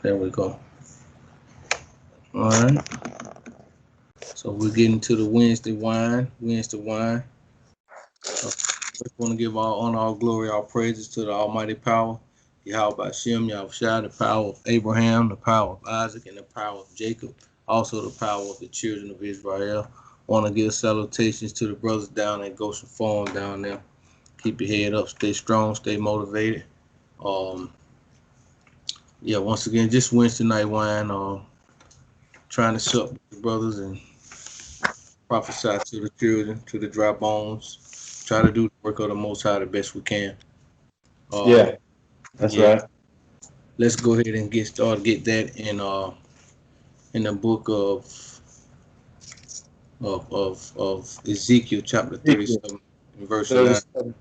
There we go. All right. So we're getting to the Wednesday wine. Just want to give all honor, all glory, all praises to the Almighty power, Yahweh Hashem, Yahweh, the power of Abraham, the power of Isaac, and the power of Jacob, also the power of the children of Israel. Want to give salutations to the brothers down at Goshen Farm down there. Keep your head up, stay strong, stay motivated. Yeah, once again, just Wednesday night wine. Trying to sup with the brothers and prophesy to the children, to the dry bones. Try to do the work of the Most High the best we can. Yeah, that's right. Let's go ahead and get started. Get that in the book of Ezekiel, chapter 37, verse 9.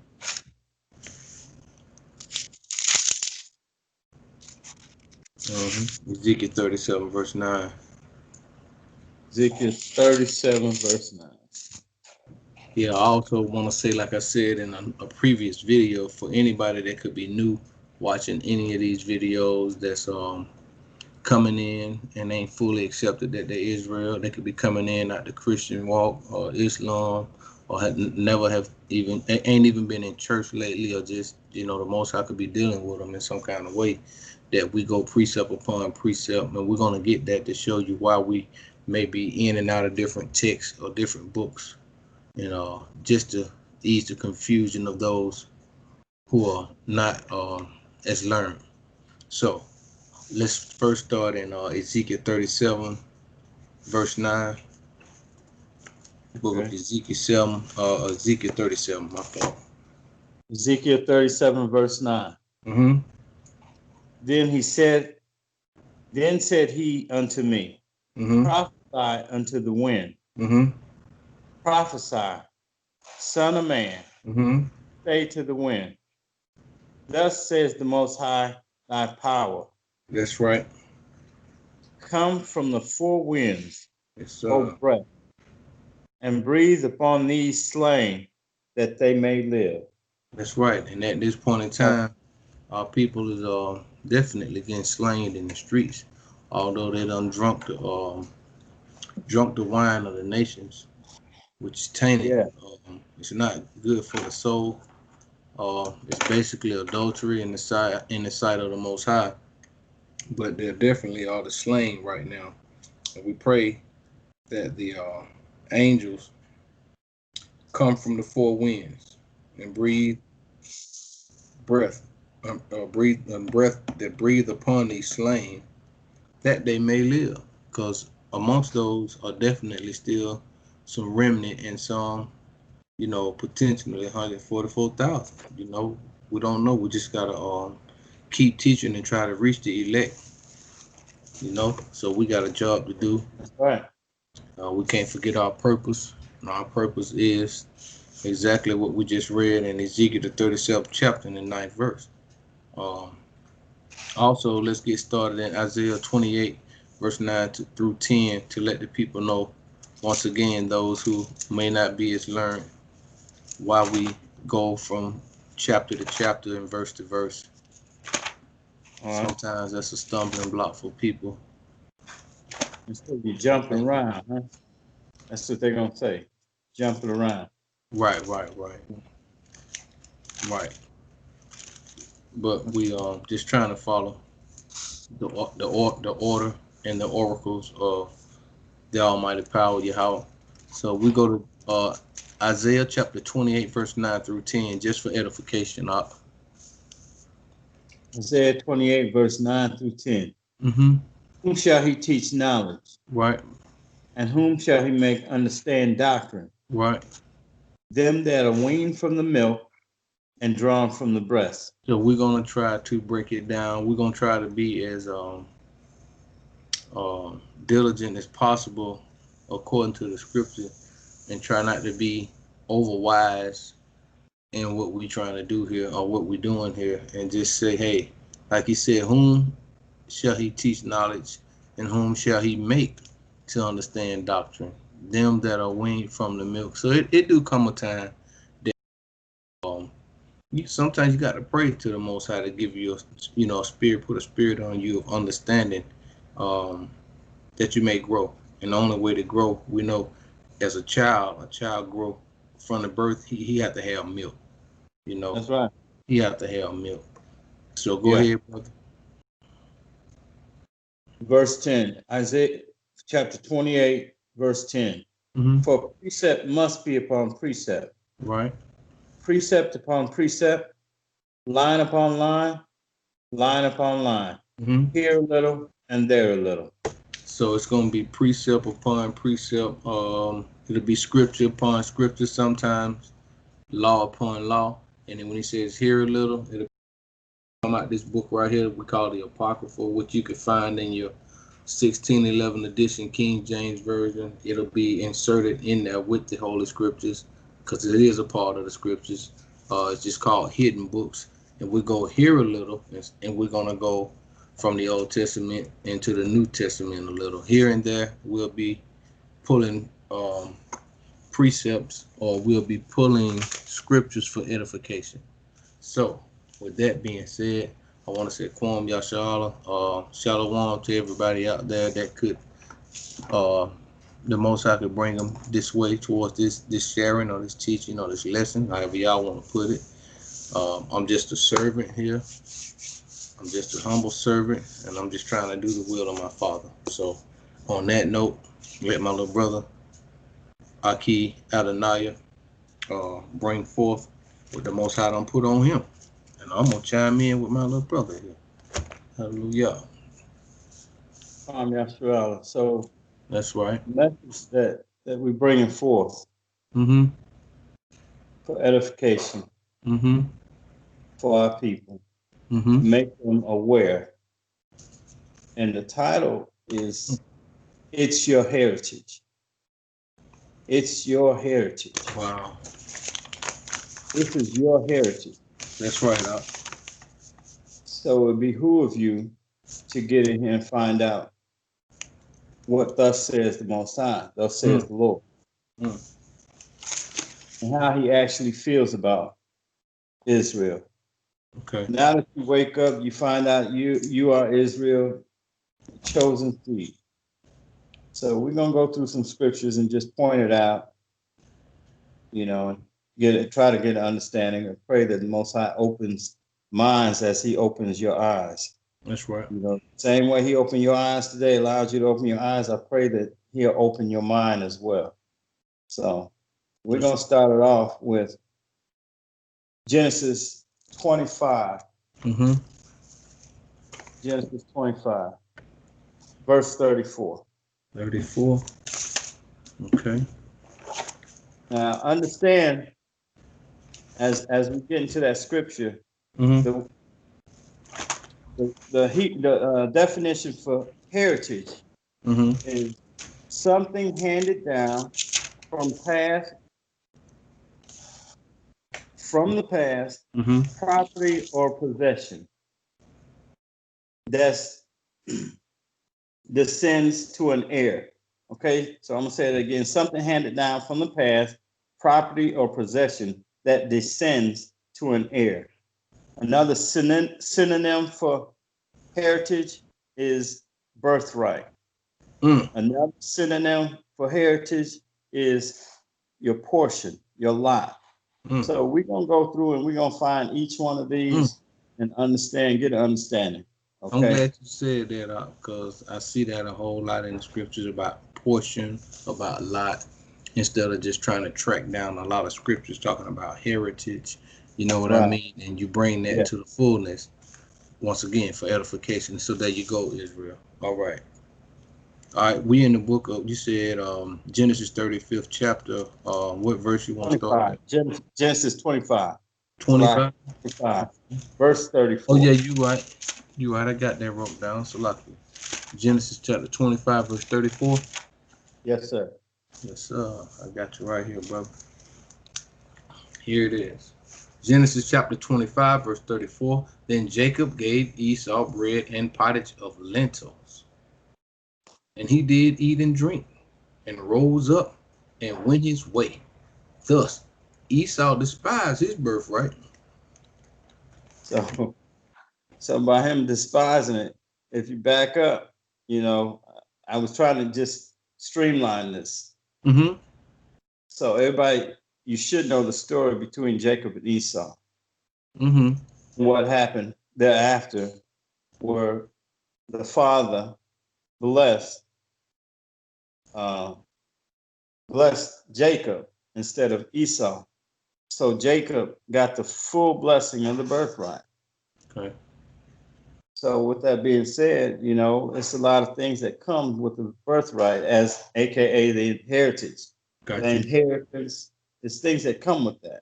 Ezekiel 37, verse 9. Ezekiel 37, verse 9. Yeah, I also want to say, like I said in a previous video, for anybody that could be new watching any of these videos that's coming in and ain't fully accepted that they're Israel, they could be coming in out the Christian walk or Islam, or ain't even been in church lately, or just, the Most High could be dealing with them in some kind of way, that we go precept upon precept, and we're going to get that to show you why we may be in and out of different texts or different books, just to ease the confusion of those who are not as learned. So let's first start in Ezekiel 37, verse 9. Book of Ezekiel 37, my fault. Ezekiel 37, verse 9. Then said he unto me, prophesy unto the wind. Prophesy, son of man, say to the wind, thus says the Most High, thy power. That's right. Come from the four winds, O breath, and breathe upon these slain, that they may live. That's right. And at this point in time, our people is definitely getting slain in the streets, although they done drunk the wine of the nations, which is tainted. Yeah. It's not good for the soul. It's basically adultery in the sight of the Most High. But there definitely are the slain right now, and we pray that the angels come from the four winds and breathe breath that breathe upon these slain, that they may live. Because amongst those are definitely still some remnant, and some, potentially 144,000. We don't know. We just gotta keep teaching and try to reach the elect. So we got a job to do. That's right. We can't forget our purpose. And our purpose is exactly what we just read in Ezekiel the 37th chapter in the 9th verse. Also, let's get started in Isaiah 28, verse 9 through 10, to let the people know, once again, those who may not be as learned, why we go from chapter to chapter and verse to verse. Sometimes that's a stumbling block for people. Instead of you jumping around, huh? That's what they're going to say. Jumping around. Right. But we just trying to follow the order and the oracles of the Almighty power, Yahweh. So we go to Isaiah chapter 28, verse 9 through 10, just for edification. Isaiah 28, verse 9 through 10. Whom shall he teach knowledge? Right. And whom shall he make understand doctrine? Right. Them that are weaned from the milk and drawn from the breast. So we're going to try to break it down. We're going to try to be as diligent as possible according to the scripture, and try not to be overwise in what we're trying to do here or what we're doing here, and just say, hey, like he said, whom shall he teach knowledge, and whom shall he make to understand doctrine? Them that are weaned from the milk. So it do come a time that sometimes you got to pray to the Most High to give you a spirit, put a spirit on you of understanding, that you may grow. And the only way to grow, we know, as a child grow from the birth. He had to have milk. That's right. He had to have milk. So go ahead, brother. Verse 10, Isaiah chapter 28, verse 10. For precept must be upon precept. Right. Precept upon precept, line upon line, line upon line. Here a little and there a little. So it's going to be precept upon precept. It'll be scripture upon scripture sometimes, law upon law. And then when he says here a little, it'll come out this book right here we call the Apocrypha, which you could find in your 1611 edition King James Version. It'll be inserted in there with the Holy Scriptures because it is a part of the Scriptures. It's just called hidden books. And we go here a little, and we're going to go from the Old Testament into the New Testament a little. Here and there, we'll be pulling precepts, or we'll be pulling scriptures for edification. So, with that being said, I want to say Kwam Yashala, Shalom to everybody out there that could, the Most High could bring them this way towards this sharing or this teaching or this lesson, however y'all want to put it. I'm just a servant here. I'm just a humble servant, and I'm just trying to do the will of my Father. So, on that note, let my little brother, Aki Adonaiah, bring forth what the Most High done put on him. And I'm going to chime in with my little brother here. Hallelujah. So, that's right. The message that we're bringing forth for edification for our people. Make them aware. And the title is It's Your Heritage. It's your heritage. Wow. This is your heritage. That's right, Doc. So it behooves you to get in here and find out what thus says the Most High, thus says the Lord. And how he actually feels about Israel. Okay. Now that you wake up, you find out you are Israel, chosen seed. So we're gonna go through some scriptures and just point it out, and try to get an understanding, and pray that the Most High opens minds as he opens your eyes. That's right. Same way he opened your eyes today, allows you to open your eyes. I pray that he'll open your mind as well. So we're gonna start it off with Genesis 25. Genesis 25, verse 34. 34. Okay. Now understand, as we get into that scripture, the definition for heritage is something handed down from the past, property or possession that's descends to an heir. Okay, so I'm gonna say it again: something handed down from the past, property or possession that descends to an heir. Another synonym for heritage is birthright. Another synonym for heritage is your portion, your lot. So we're gonna go through and we're gonna find each one of these and get an understanding. Okay? I'm glad you said that, because I see that a whole lot in the scriptures about portion, about lot, instead of just trying to track down a lot of scriptures talking about heritage. You know what I mean? And you bring that to the fullness once again for edification. So there you go, Israel. All right. All right, we in the book of, you said Genesis 35th chapter. What verse you want to start at? Genesis 25. 25? 25. Verse 34. Oh, yeah, you right. I got that wrote down. So lucky. Genesis chapter 25, verse 34. Yes, sir. Yes, sir. I got you right here, brother. Here it is. Genesis chapter 25, verse 34. Then Jacob gave Esau bread and pottage of lentils. And he did eat and drink, and rose up and went his way. Thus Esau despised his birthright, So by him despising it, if you back up, you know, I was trying to just streamline this. Mm-hmm. So everybody, you should know the story between Jacob and Esau. Mm-hmm. What happened thereafter, where the father blessed blessed Jacob instead of Esau. So Jacob got the full blessing of the birthright. Okay. So with that being said, you know, it's a lot of things that come with the birthright, as AKA the heritage. The Got you. inheritance is things that come with that.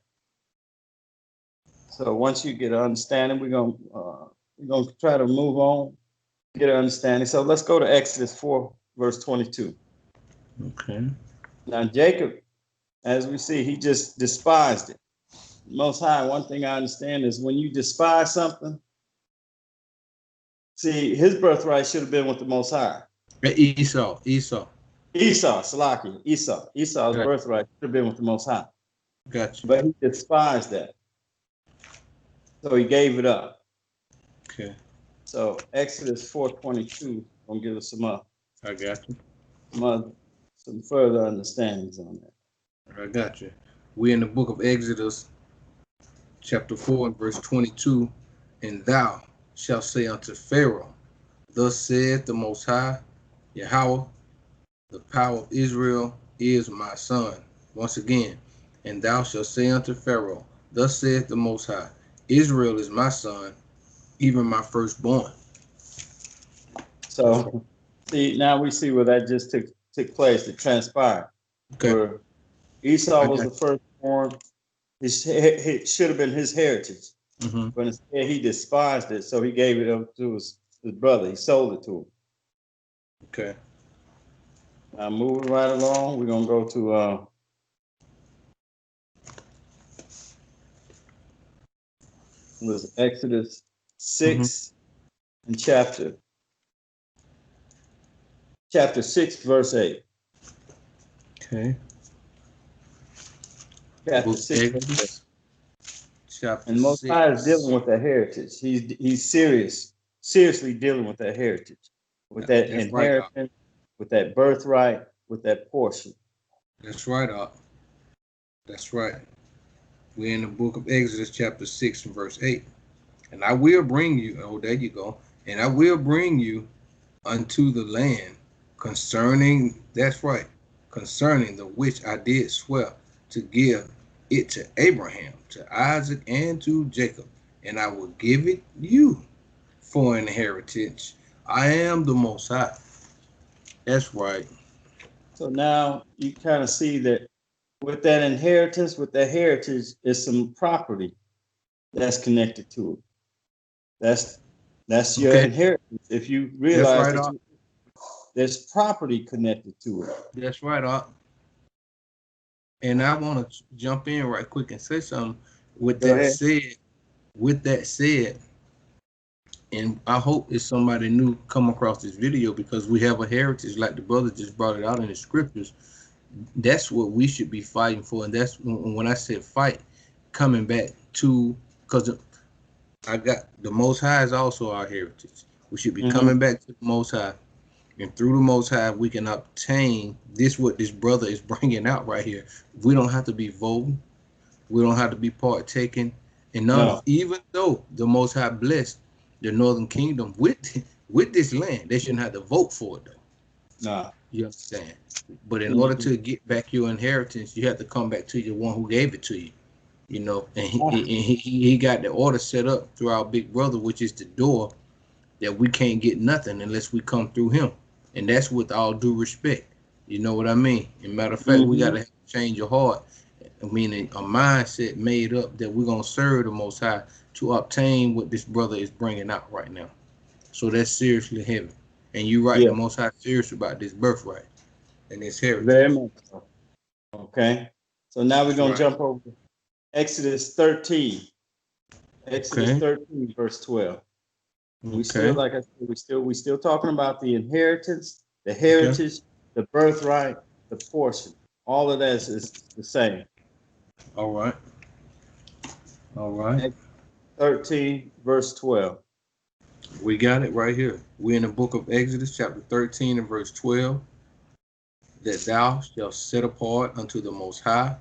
So once you get an understanding, we're gonna try to move on, get an understanding. So let's go to Exodus 4, verse 22. Okay. Now Jacob, as we see, he just despised it. Most High, one thing I understand is when you despise something, see, his birthright should have been with the Most High. Esau. Salaki, Esau's Got, birthright should have been with the Most High. got you. But he despised that. So he gave it up. Okay. So Exodus 4:22 gonna give us I got you. some further understandings on that. I got you. We're in the book of Exodus, chapter 4 and verse 22. And thou shalt say unto Pharaoh, thus saith the Most High, Yahweh, the power of Israel is my son. Once again, and thou shalt say unto Pharaoh, thus saith the Most High, Israel is my son, even my firstborn. So see, now we see where that just took place, it transpired. Okay. Where Esau was the firstborn, it should have been his heritage. Mm-hmm. But instead he despised it, so he gave it up to his brother. He sold it to him. Okay. Now moving right along, we're gonna go to was Exodus 6 and chapter 6, verse 8. Okay. Chapter 6, verse 8. Chapter and Most High is dealing with that heritage. He's seriously dealing with that heritage, with that That's inheritance, right, with that birthright, with that portion. That's right, Doc. That's right. We're in the book of Exodus, chapter 6 and verse 8. And I will bring you, oh, there you go. And I will bring you unto the land concerning, that's right, concerning the which I did swear to give it to Abraham, to Isaac, and to Jacob. And I will give it you for an inheritance. I am the Most High. That's right. So now you kind of see that with that inheritance, with that heritage, is some property that's connected to it. That's your inheritance. If you realize that there's property connected to it. That's right, Doc. And I want to jump in right quick and say something. With that said, and I hope if somebody new come across this video, because we have a heritage, like the brother just brought it out in the scriptures. That's what we should be fighting for. And that's when I said fight, coming back to, because I got the Most High is also our heritage. We should be coming back to the Most High. And through the Most High, we can obtain this, what this brother is bringing out right here. We don't have to be voting. We don't have to be partaking in none. Even though the Most High blessed the Northern Kingdom with this land, they shouldn't have to vote for it, though. Nah. You understand? But in order to get back your inheritance, you have to come back to the one who gave it to you. You know, and he got the order set up through our big brother, which is the door that we can't get nothing unless we come through him. And that's with all due respect. You know what I mean? As a matter of fact, we got to change your heart, meaning a mindset made up that we're going to serve the Most High to obtain what this brother is bringing out right now. So that's seriously heavy. And you're right, the Most High is serious about this birthright and this heritage. Very much so. Okay. So now we're going to jump over to Exodus 13. Exodus 13, verse 12. We still, like I said, we still talking about the inheritance, the heritage, the birthright, the portion. All of that is the same. All right. 13, verse 12. We got it right here. We're in the book of Exodus, chapter 13 and verse 12. That thou shalt set apart unto the Most High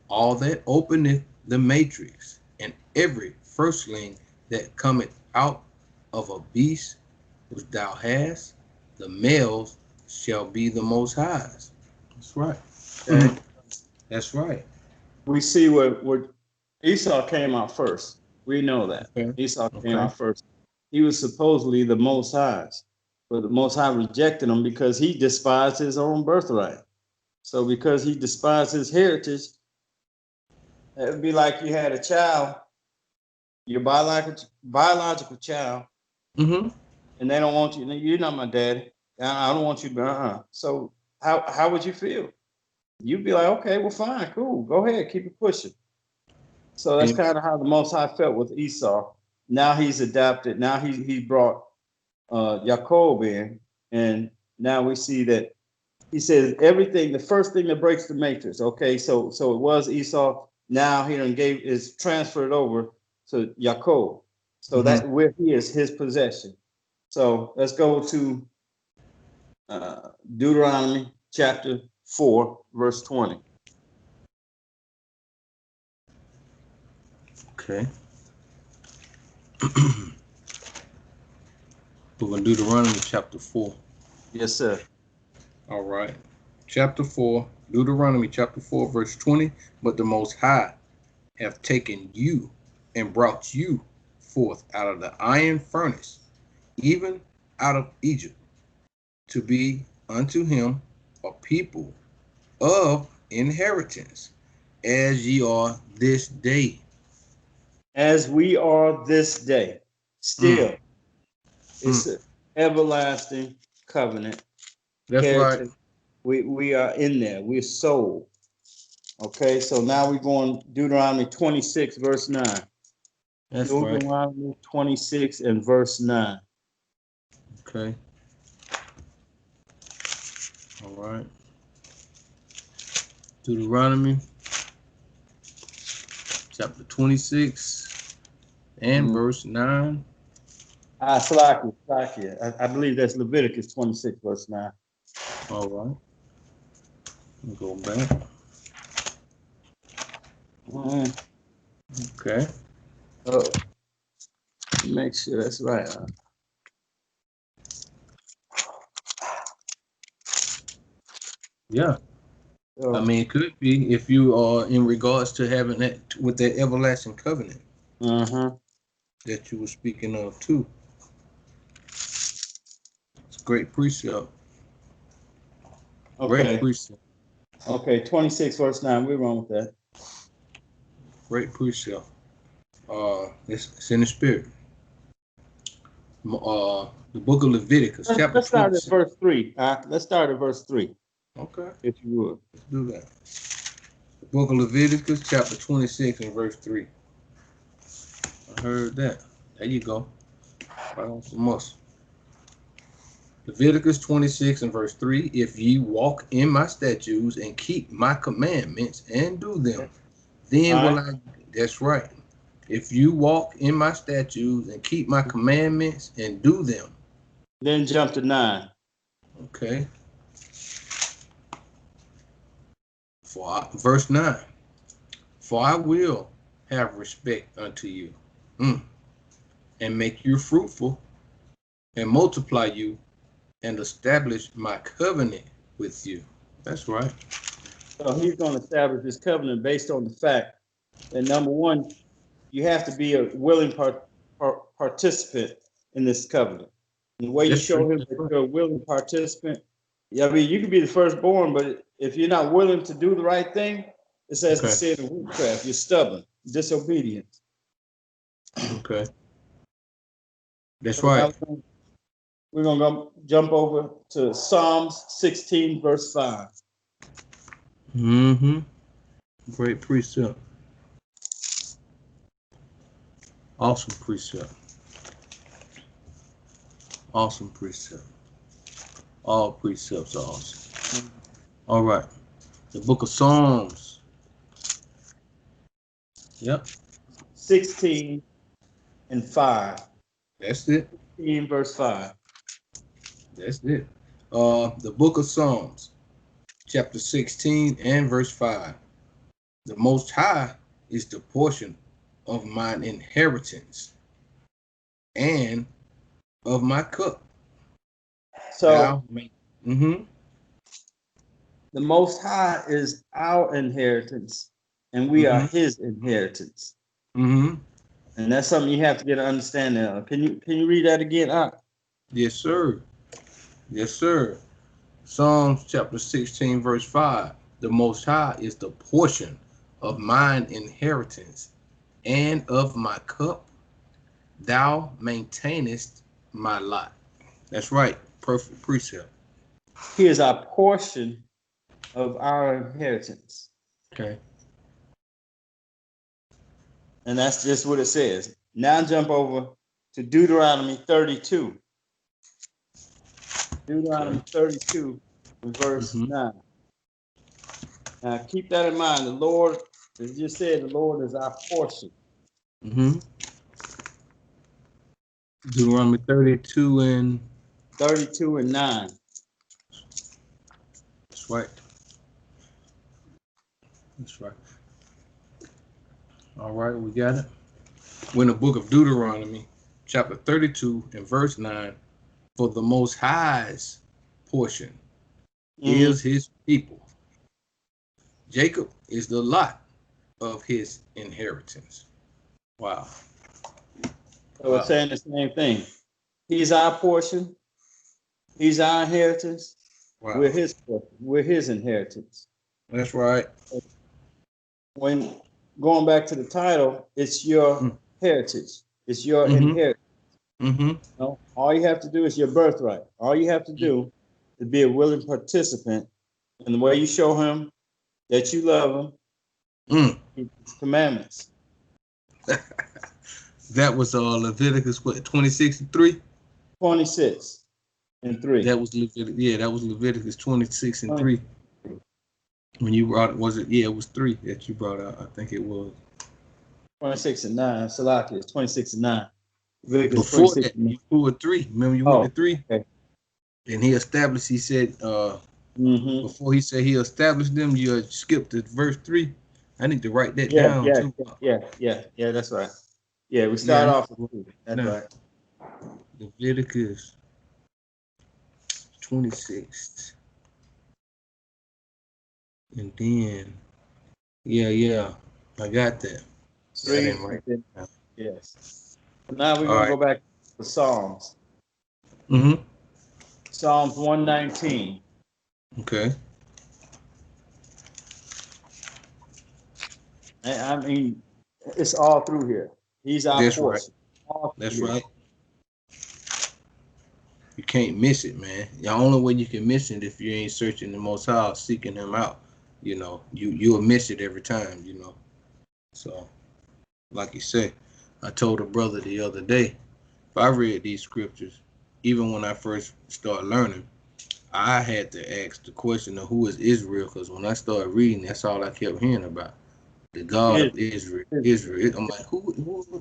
all that openeth the matrix, and every firstling that cometh out of a beast which thou hast, the males shall be the Most High's. That's right. Okay. That's right. We see what Esau came out first. We know that. Okay. Esau came out first. He was supposedly the Most High's, but the Most High rejected him because he despised his own birthright. So because he despised his heritage, it would be like you had a child, your biological child, and they don't want you. You're not my daddy. I don't want you to. So how would you feel? You'd be like, okay, well, fine, cool, go ahead, keep it pushing. So that's kind of how the Most High felt with Esau. Now he's adopted. Now he brought Jacob in, and now we see that he says everything. The first thing that breaks the matrix. Okay, so it was Esau. Now he is transferred over to Jacob. So that where he is his possession. So let's go to Deuteronomy chapter 4, verse 20. Okay. We're going to Deuteronomy chapter 4. Yes, sir. All right. Chapter 4, Deuteronomy chapter 4, verse 20. But the Most High have taken you and brought you forth out of the iron furnace, even out of Egypt, to be unto him a people of inheritance, as ye are this day. As we are this day. Still, it's an everlasting covenant. That's heritage. right. We are in there. We're sold. Okay, so now we're going Deuteronomy 26, verse 9. That's Deuteronomy right. 26 and verse 9. Okay. All right. Deuteronomy chapter 26 and verse 9. Slakia. I believe that's Leviticus 26, verse 9. All right. Go back. Okay. Oh, make sure that's right. Yeah. I mean, it could be if you are in regards to having that with that everlasting covenant that you were speaking of too. It's a great precept. Okay. Great precept. Okay, 26 verse 9. We're wrong with that. Great precept. It's in the spirit. The book of Leviticus, chapter 26. Let's start at verse 3. Let's start at verse 3. Okay. If you would. Let's do that. The book of Leviticus, chapter 26 and verse 3. I heard that. There you go. Right on some muscle. Leviticus 26 and verse 3. If ye walk in my statutes and keep my commandments and do them, then will I. That's right. If you walk in my statutes and keep my commandments and do them. Then jump to 9. Okay. Verse 9. For I will have respect unto you, and make you fruitful, and multiply you, and establish my covenant with you. That's right. So he's going to establish this covenant based on the fact that, number one, you have to be a willing participant in this covenant. And the way you show him that you're a willing participant, I mean, you can be the firstborn, but if you're not willing to do the right thing, it says the sin of witchcraft. You're stubborn, disobedient. Okay. That's right. We're going to jump over to Psalms 16, verse 5. Great precept. Awesome precept. Awesome precept. All precepts are awesome. All right. The book of Psalms. Yep. 16 and 5. That's it. 16 verse 5. That's it. The book of Psalms, chapter 16 and verse 5. The Most High is the portion of mine inheritance and of my cup. So Mm-hmm. the Most High is our inheritance, and we are His inheritance. Mm-hmm. And that's something you have to get an understanding of. Can you read that again? Yes, sir. Yes, sir. Psalms chapter 16, verse 5. The Most High is the portion of mine inheritance and of my cup. Thou maintainest my lot. That's right. Perfect precept. He is our portion of our inheritance. Okay. And that's just what it says. Now jump over to Deuteronomy 32. Deuteronomy 32, verse 9. Now keep that in mind. The Lord, as you said, the Lord is our portion. Mm-hmm. Deuteronomy 32 and 9. That's right. That's right. All right, we got it. We're in the book of Deuteronomy, chapter 32 and verse 9. For the Most High's portion is his people. Jacob is the lot of his inheritance. Wow. So it's saying the same thing. He's our portion. He's our inheritance. Wow. We're his portion. We're his inheritance. That's right. When going back to the title, it's your heritage. It's your inheritance. You know, all you have to do is your birthright. All you have to do is be a willing participant in the way you show him that you love him, keep his commandments. That was Leviticus, what, 26 and 3? 26 and 3. That was Leviticus 26 and 3. When you brought it, was it? Yeah, it was 3 that you brought out. I think it was 26 and 9. Salaki is 26 and 9. Leviticus before that, you pulled 3. Remember, you went to 3, okay. And he established. He said, before he said he established them, you skipped to verse 3. I need to write that down too. Yeah. That's right. Yeah, we start off with 2. That's right. Leviticus 26. And then, I got that. 3. Yes. Now we're going to go back to Psalms. Psalms 119. Okay. I mean, it's all through here. He's our portion. Right. That's right. You can't miss it, man. The only way you can miss it if you ain't searching the Most High, seeking him out. You know, you'll miss it every time, you know. So, like you say, I told a brother the other day, if I read these scriptures, even when I first started learning, I had to ask the question of who is Israel, because when I started reading, that's all I kept hearing about. The God of Israel. I'm like, who,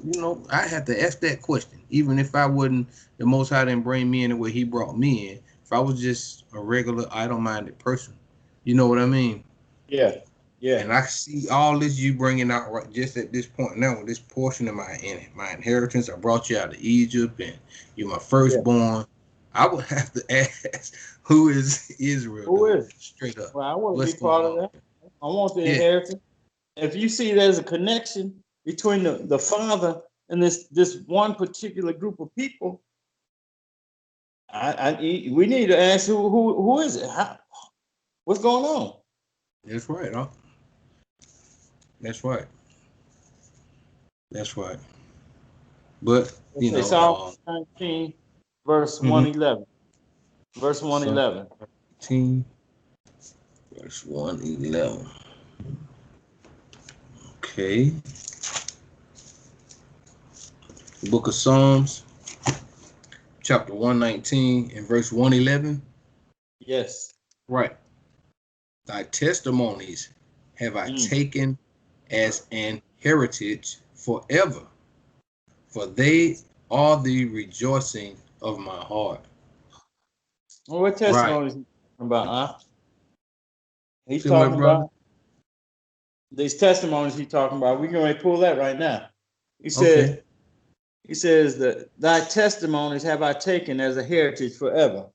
you know, I had to ask that question. Even if I wouldn't, the Most High didn't bring me in the way he brought me in. If I was just a regular, idle-minded person, you know what I mean? Yeah. And I see all this you bringing out right just at this point now, this portion of my inheritance. I brought you out of Egypt, and you're my firstborn. I would have to ask, who is Israel? Who is? Straight up. Well, I want to be part of that. I want the inheritance. If you see there's a connection between the Father and this one particular group of people, we need to ask who is it? What's going on? That's right. Huh? That's right. That's right. But you know, Psalm 19, verse 111. Verse 111. 19, verse 111. Okay. The book of Psalms, chapter 119 and verse 111. Yes. Right. Thy testimonies have I taken as an heritage forever. for they are the rejoicing of my heart. Well, what Right. testimonies he talking about? Huh? He's See what, talking brother? about these testimonies. He's talking about. We're going to pull that right now. He Okay. said. He says that thy testimonies have I taken as a heritage forever.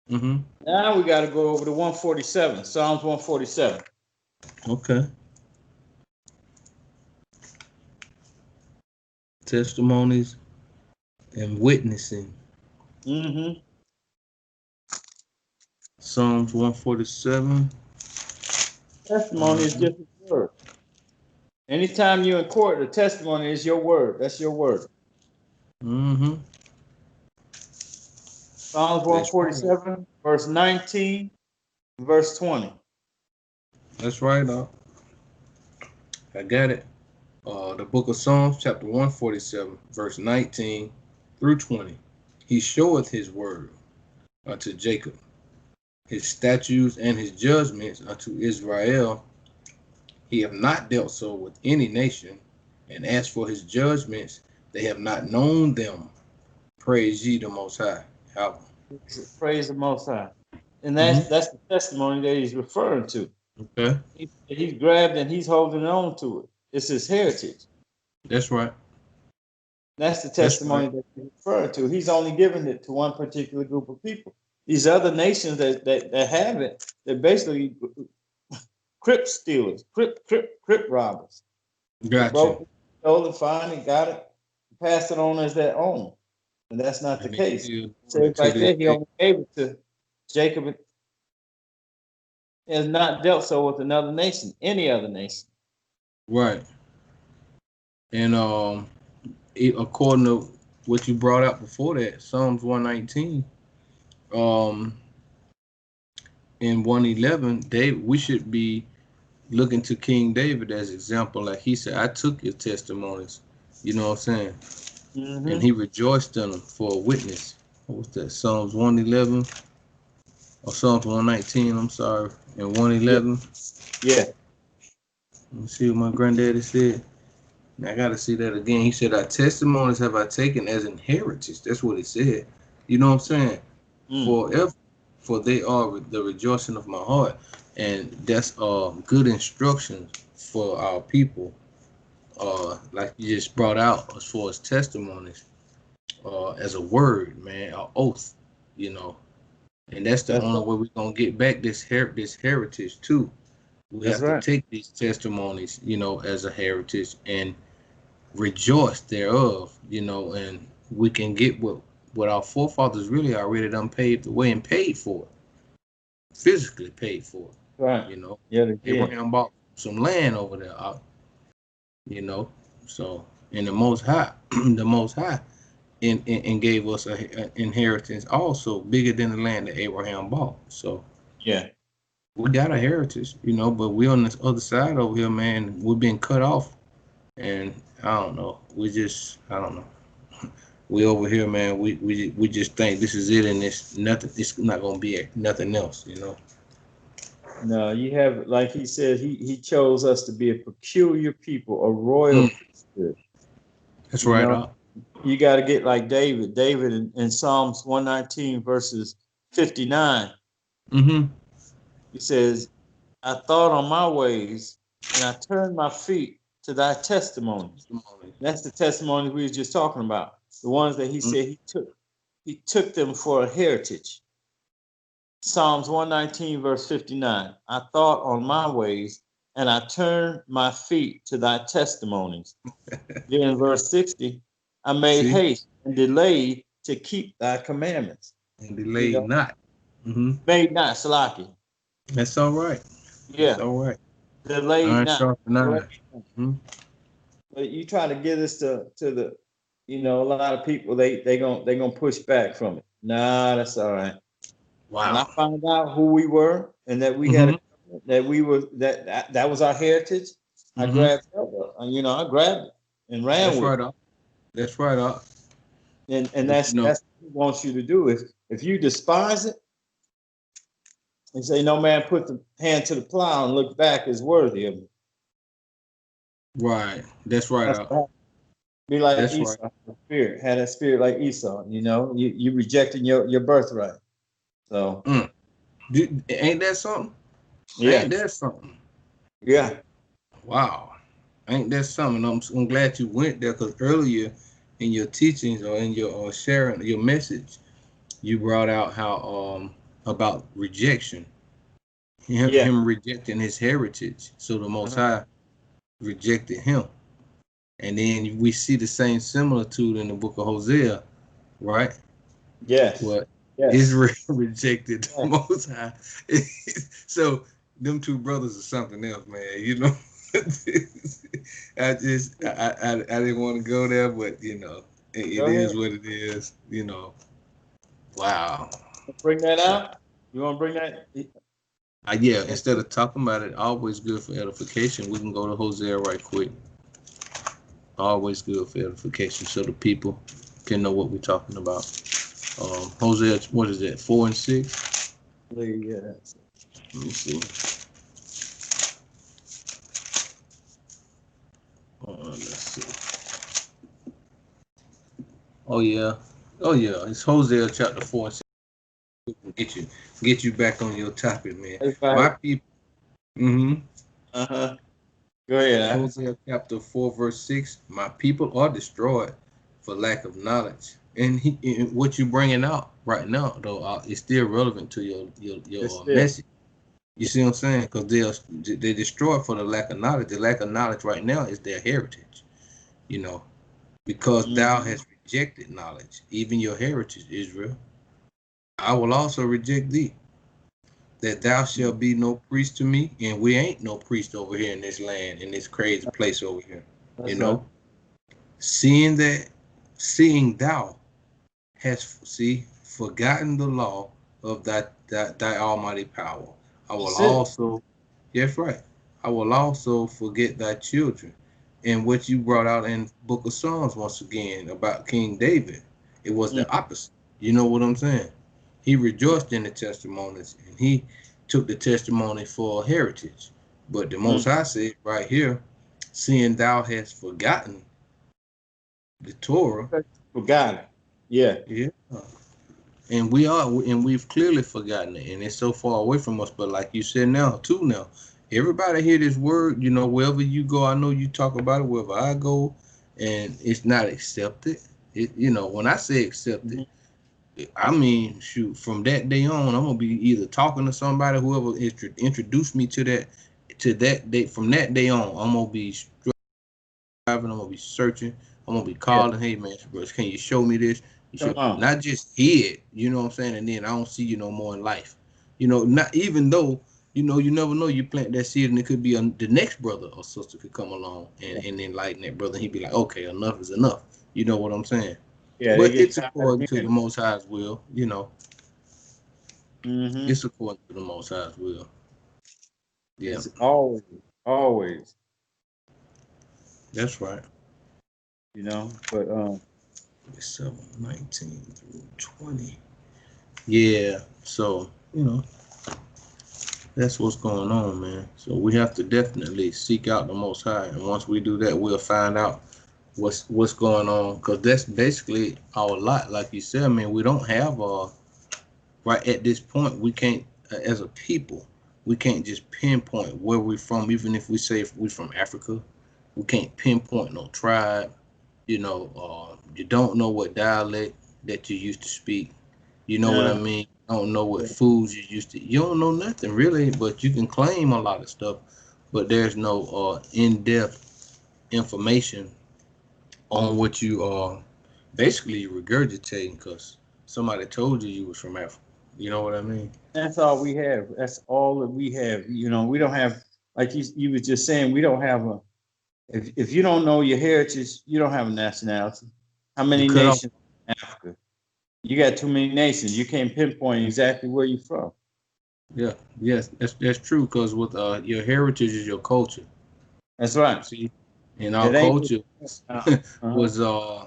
Mm-hmm. Now we got to go over to 147, Psalms 147. Okay. Testimonies and witnessing. Mm-hmm. Psalms 147. Testimony is just a word. Anytime you're in court, the testimony is your word. That's your word. Mm-hmm. Psalms 147, verse 19, verse 20. That's right. I got it. The book of Psalms, chapter 147, verse 19 through 20. He showeth his word unto Jacob, his statutes and his judgments unto Israel. He have not dealt so with any nation, and as for his judgments, they have not known them. Praise ye the Most High. Album. Praise the Most High. And Mm-hmm. that's the testimony that he's referring to. Okay. He's grabbed and he's holding on to it. It's his heritage. That's right. That's the That's testimony right. that he's referring to. He's only giving it to one particular group of people. These other nations that have it, they're basically crip stealers, crip robbers. They Got broke you. it, stole it, found it, got it, passed it on as their own. And that's not the And it case. still So to right this there, he day. only gave it to Jacob. He has not dealt so with another nation, any other nation. Right. And according to what you brought up before that, Psalms 119, in 111, David, we should be looking to King David as example. Like he said, I took your testimonies, you know what I'm saying? Mm-hmm. And he rejoiced in them for a witness. What was that? Psalms 111 or Psalms 119, I'm sorry, and 111. Yeah. Let me see what my granddaddy said. I got to see that again. He said, our testimonies have I taken as inheritance. That's what he said. You know what I'm saying? Forever, for they are the rejoicing of my heart. And that's good instructions for our people. Like you just brought out as far as testimonies, as a word, man, an oath, you know. And that's the only way we're gonna get back this heritage too. We That's have to right. take these testimonies, you know, as a heritage and rejoice thereof, you know, and we can get what our forefathers really already done paved the way and paid for it, physically paid for it, Right. you know. Yeah, they did. Abraham bought some land over there, you know. So, and the Most High, the Most High, and gave us an inheritance also bigger than the land that Abraham bought. So, yeah, we got a heritage, you know, but we on this other side over here, man. We've been cut off, and I don't know. I don't know. We over here, man. We just think this is it, and it's nothing. It's not gonna be nothing else, you know. no, you have, like he said, he chose us to be a peculiar people, a royal priesthood. That's You right. know, you got to get like David. David in Psalms 119 verses 59. Mm-hmm. He says, I thought on my ways, and I turned my feet to thy testimonies. That's the testimonies we were just talking about. The ones that he said he took them for a heritage. Psalms 119, verse 59. I thought on my ways, and I turned my feet to thy testimonies. Then in verse 60, I made haste and delayed to keep thy commandments. And delayed not. Mm-hmm. Made not, Salaki. That's all right. Yeah. That's all right. Delayed Iron not. sharpen iron. Mm-hmm. But you try to get us to the, a lot of people they gonna push back from it. Nah, that's all right. Wow. When I found out who we were and that we had that we were that was our heritage, I grabbed it. I grabbed it and ran with it. That's right. And that's what he wants you to do. If you despise it and say no man put the hand to the plow and look back is worthy of it. Right. That's right. Be like That's right. Esau, the spirit. Had that spirit like Esau. You know, you rejecting your birthright. So Mm. Ain't that something? yeah, Ain't that something? yeah, Wow. Ain't that something? I'm glad you went there because earlier in your teachings or in your sharing your message, you brought out how about rejection, yeah. him rejecting his heritage. So the Most Uh-huh. High rejected him, and then we see the same similitude in the book of Hosea, right? Yes, What yes, Israel rejected the yes. Most High. So them two brothers are something else, man. You know, I didn't want to go there, but you know, Go it ahead. is what it is. You know, wow. Bring that So out. You want to bring that? yeah, instead of talking about it, always good for edification. We can go to Hosea right quick. Always good for edification, so the people can know what we're talking about. Hosea, what is that? 4 and 6. Yes. Let me see. Let's see. Oh yeah, oh yeah. It's Hosea chapter 4 and 6. Get you back on your topic, man. That's My right. people. Mm-hmm. Uh-huh. Go ahead. Hosea chapter 4 verse 6. My people are destroyed for lack of knowledge. And what you bringing out right now, though, is still relevant to It's your still. message. You see what I'm saying? Because they destroyed for the lack of knowledge. The lack of knowledge right now is their heritage. You know, because thou Mm-hmm. hast rejected knowledge, even your heritage, Israel. I will also reject thee, that thou shalt be no priest to me, and we ain't no priest over here in this land, in this crazy place over here. You That's right. know, seeing thou hast forgotten the law of thy almighty power. I will That's it. also, yes, right. I will also forget thy children. And what you brought out in Book of Psalms once again about King David, it was the Mm-hmm. opposite. You know what I'm saying? He rejoiced in the testimonies and he took the testimony for heritage. But the Most High said right here, seeing thou hast forgotten the Torah, Forgot it. Yeah. yeah, and we've clearly forgotten it, and it's so far away from us. But like you said now, everybody hear this word, you know, wherever you go. I know you talk about it wherever I go, and it's not accepted. You know, when I say accepted, Mm-hmm. I mean, shoot, from that day on, I'm gonna be either talking to somebody, whoever introduced me to that day. From that day on, I'm gonna be driving, I'm gonna be searching, I'm gonna be Yeah. calling, hey man, bro, can you show me this? You Come should on. not just hear it, you know what I'm saying, and then I don't see you no more in life. You know, not even though, you know, you never know, you plant that seed and it could be the next brother or sister could come along Yeah. and enlighten that brother. He'd be like, okay, enough is enough. You know what I'm saying? Yeah. They But get it's tired according of to the hearing. Most High's will, you know. Mm-hmm. It's according to the Most High's will. Yeah, It's always, that's right. But 7:19 through 20. Yeah, so, you know, that's what's going on, man. So we have to definitely seek out the Most High, and once we do that, we'll find out what's going on. Because that's basically our lot, like you said, man. We don't have right at this point. We can't, as a people, we can't just pinpoint where we're from. Even if we say we're from Africa, we can't pinpoint no tribe. You know, you don't know what dialect that you used to speak. You know what I uh, mean? I don't know what yeah. foods you used to. You don't know nothing really, but you can claim a lot of stuff. But there's no in-depth information on what you are basically regurgitating because somebody told you was from Africa. You know what I mean? That's all we have. That's all that we have. We don't have, like you was just saying, we don't have a. If you don't know your heritage, you don't have a nationality. How You many cut off. nations in Africa? You got too many nations. You can't pinpoint exactly where you're from. Yeah, yes, that's true. Because with your heritage is your culture. That's right. See, and our It ain't. culture Uh-huh. was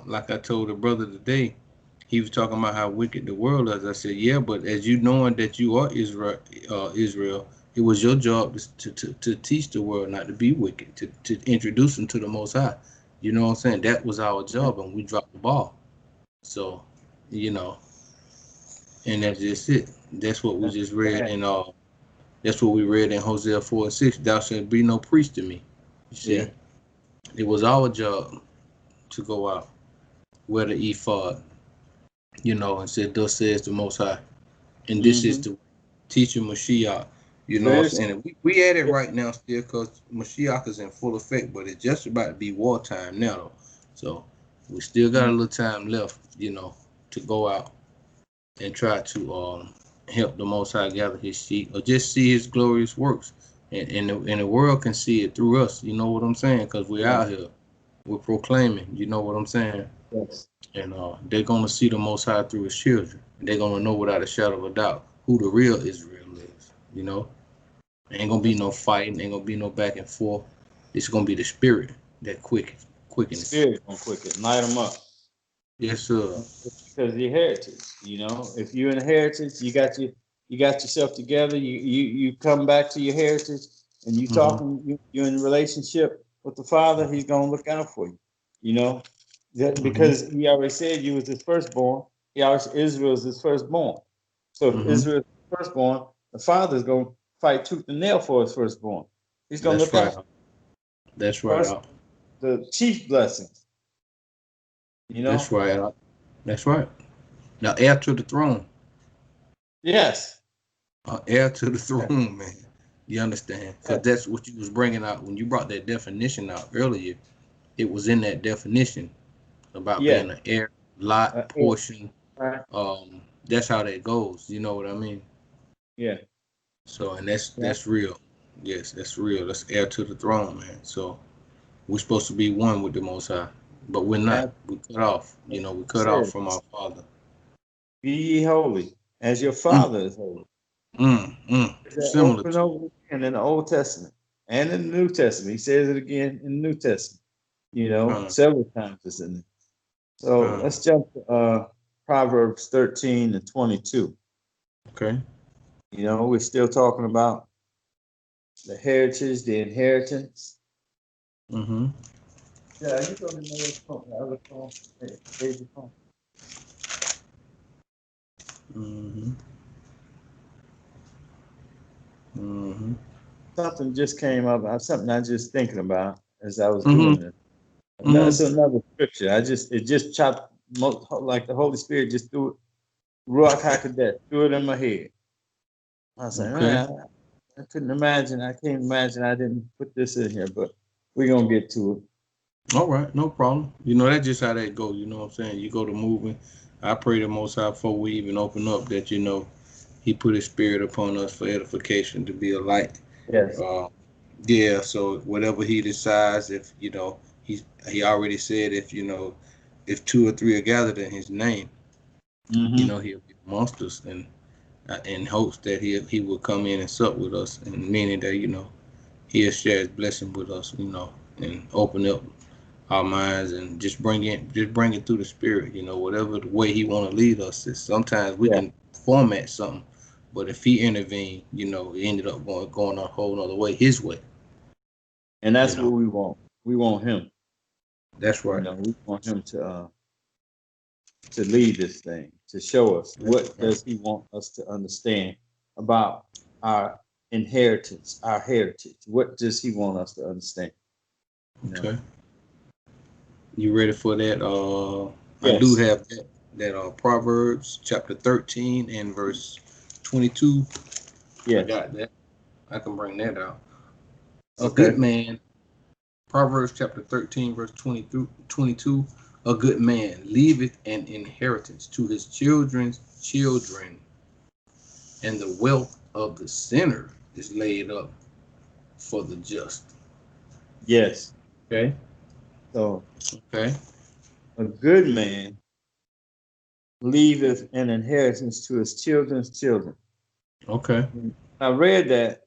like I told a brother today. He was talking about how wicked the world is. I said, yeah, but as you knowing that you are Israel, it was your job to teach the world not to be wicked, to introduce them to the Most High. You know what I'm saying? That was our job, and we dropped the ball. So, you know, and that's just it. That's what we That's just read, right. and that's what we read in Hosea 4:6. Thou shalt be no priest to me. You Yeah. see, it was our job to go out, wear the ephod, you know, and said, "Thus says the Most High." And this is Mm-hmm. the teaching Mashiach. You know what I'm Very saying? And we at it right now still because Mashiach is in full effect, but it's just about to be wartime now. Though. So we still got a little time left, you know, to go out and try to help the Most High gather His sheep, or just see His glorious works, and the world can see it through us. You know what I'm saying? Because we're Yeah. out here, we're proclaiming. You know what I'm saying? Yes. And they're gonna see the Most High through His children. They're gonna know without a shadow of a doubt who the real Israel is. You know, ain't gonna be That's no fighting, ain't gonna be no back and forth. It's gonna be the Spirit that quickens. spirit gonna quicken, light them up. Yes, sir. Because your heritage, you know, if you're in a heritage, you got yourself together, you come back to your heritage and you talking, you're in a relationship with the Father, He's gonna look out for you, you know. That because He already said you was His firstborn, He always Israel is His firstborn. So if Israel is His firstborn, the Father's gonna fight tooth and nail for His firstborn. He's gonna That's look right. out That's right. first the chief blessings, you That's know. right. That's right. Now, heir to the throne. Yes. Heir to the Yeah. throne, man. You understand? Yeah. Because that's what you was bringing out when you brought that definition out earlier. It was in that definition about Yeah. being an heir, lot, Yeah. portion. That's how that goes. You know what I mean? Yeah. So, and Yeah. that's real. Yes, that's real. That's heir to the throne, man. So we're supposed to be one with the Most High, but we're not. That's We cut off. You know, we cut off it. from our Father. Be ye holy, as your Mm, Father is holy. That Similar over and to. over again in the Old Testament and in the New Testament. He says it again in the New Testament. You know, Uh, several times it's in there. So uh, let's jump to Proverbs 13 and 22. okay. You know, we're still talking about the heritage, the inheritance. Mm-hmm. Yeah, you go to the other phone, baby phone. Mm-hmm. Mm-hmm. Something just came up. Something I was just thinking about as I was Mm-hmm. doing this. That's Mm-hmm. another scripture. It just chopped like the Holy Spirit just threw it, Ruach HaKodesh, threw it in my head. I was like, Okay. man, I couldn't imagine. I can't imagine I didn't put this in here, but we're gonna get to it. All right, no problem. You know, that's just how that go. You know what I'm saying? You go to moving. I pray the Most High before we even open up that, you know, He put His Spirit upon us for edification to be a light. Yes. Uh, yeah, so whatever He decides, if, you know, He already said, if, you know, if two or three are gathered in His name, you Mm-hmm. know, He'll be amongst us, and in hopes that He will come in and sup with us, and meaning that, you know, He'll share His blessing with us, you know, and open up our minds and just bring it through the Spirit, you know, whatever the way He want to lead us. Sometimes we Yeah. can format something, but if He intervened, you know, it ended up going a whole other way, His way. And You that's what know, we want. We want Him. that's You right. know, we want Him to lead this thing, to show us That's what right. does He want us to understand about our inheritance, our heritage. What does He want us to understand? You know. Okay, you ready for that? I do Yes. have that Proverbs chapter 13 and verse 22. I Yes. got that. I can bring that out. A good Okay. man. Proverbs chapter 13, verse 20 through 22. A good man leaveth an inheritance to his children's children, and the wealth of the sinner is laid up for the just. Yes. Okay. So Okay. a good man leaveth an inheritance to his children's children. Okay. I read that,